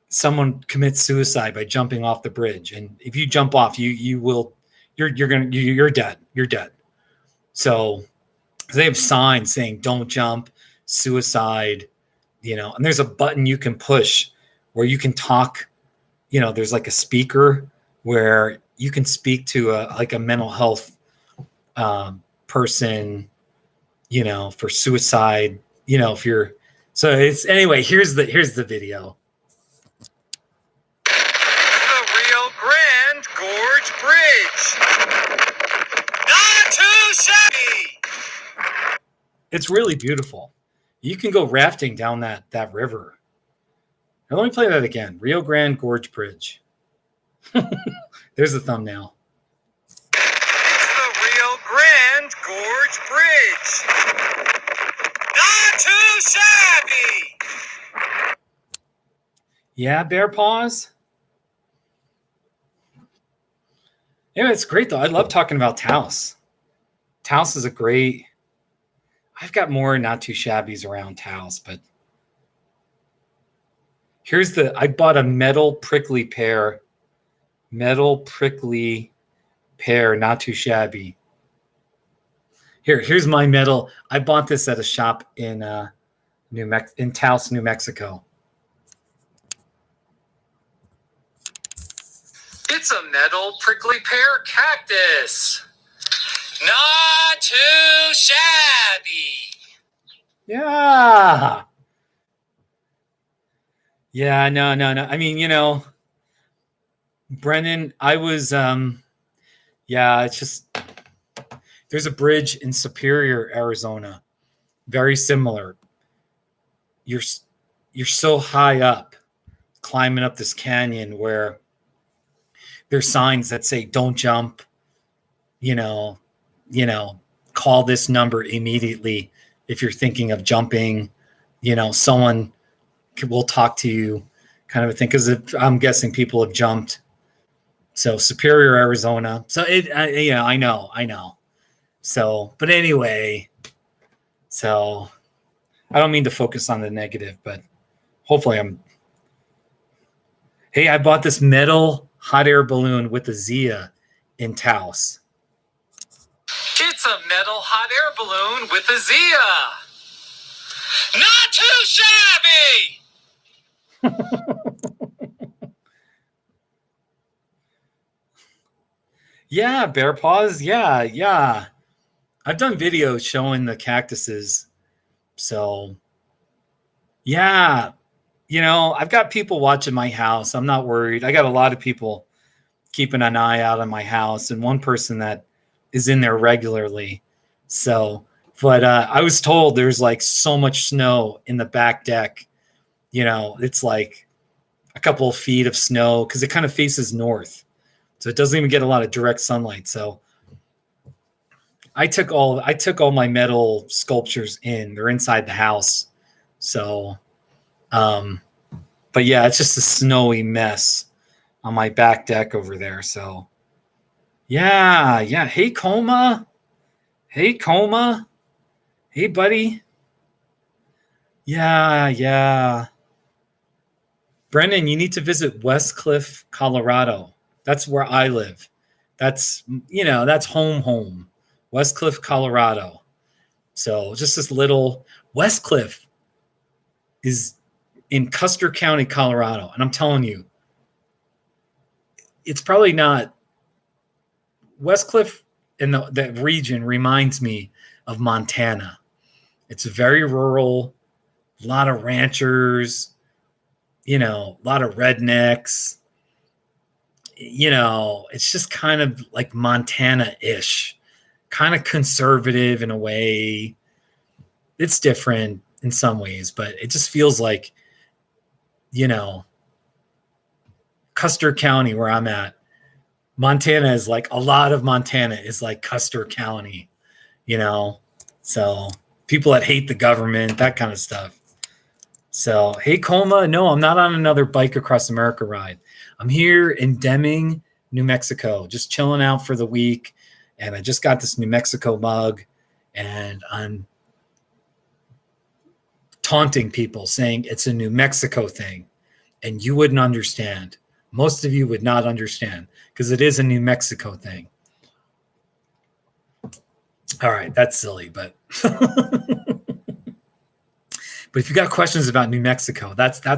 someone commits suicide by jumping off the bridge, and if you jump off, you're dead. You're dead. So they have signs saying "Don't jump," suicide, and there's a button you can push where you can talk. There's like a speaker where you can speak to a mental health person, for suicide. If you're so it's anyway. Here's the video. The Rio Grande Gorge Bridge. Not too shabby. It's really beautiful. You can go rafting down that river. Now let me play that again. Rio Grande Gorge Bridge. There's the thumbnail. The Rio Grande Gorge Bridge. Not too shabby. Yeah, bear paws. Yeah, it's great though. I love talking about Taos. Taos is I've got more not too shabbies around Taos, but I bought a metal prickly pear, not too shabby. Here's my metal. I bought this at a shop in Taos, New Mexico. It's a metal prickly pear cactus. Not too shabby. Yeah. Yeah, no. I mean, Brennan, I was, it's just, there's a bridge in Superior, Arizona, very similar. You're so high up, climbing up this canyon where there's signs that say, "Don't jump," call this number immediately if you're thinking of jumping. Someone will talk to you, kind of a thing, because I'm guessing people have jumped. So Superior, Arizona. So I know. So, but anyway, so I don't mean to focus on the negative, but hopefully Hey, I bought this metal hot air balloon with a Zia in Taos. It's a metal hot air balloon with a Zia. Not too shabby. Yeah, bear paws. Yeah. I've done videos showing the cactuses. So, yeah, I've got people watching my house. I'm not worried. I got a lot of people keeping an eye out on my house, and one person that is in there regularly. So, but I was told there's like so much snow in the back deck. It's like a couple of feet of snow because it kind of faces north. So it doesn't even get a lot of direct sunlight. So I took all my metal sculptures in. They're inside the house. So, but yeah, it's just a snowy mess on my back deck over there. So yeah. Hey, Coma. Hey, buddy. Yeah. Brennan, you need to visit Westcliff, Colorado. That's where I live. That's home. Westcliff, Colorado. So just this little Westcliff is in Custer County, Colorado. And I'm telling you, it's probably not Westcliff in that region reminds me of Montana. It's very rural, a lot of ranchers, a lot of rednecks. It's just kind of like Montana-ish, kind of conservative in a way. It's different in some ways, but it just feels like, Custer County, where I'm at, Montana is like, a lot of Montana is like Custer County, so people that hate the government, that kind of stuff. So, hey, Coma, no, I'm not on another Bike Across America ride. I'm here in Deming, New Mexico, just chilling out for the week. And I just got this New Mexico mug, and I'm taunting people saying it's a New Mexico thing. And you wouldn't understand. Most of you would not understand because it is a New Mexico thing. All right, that's silly, but but if you got questions about New Mexico, that's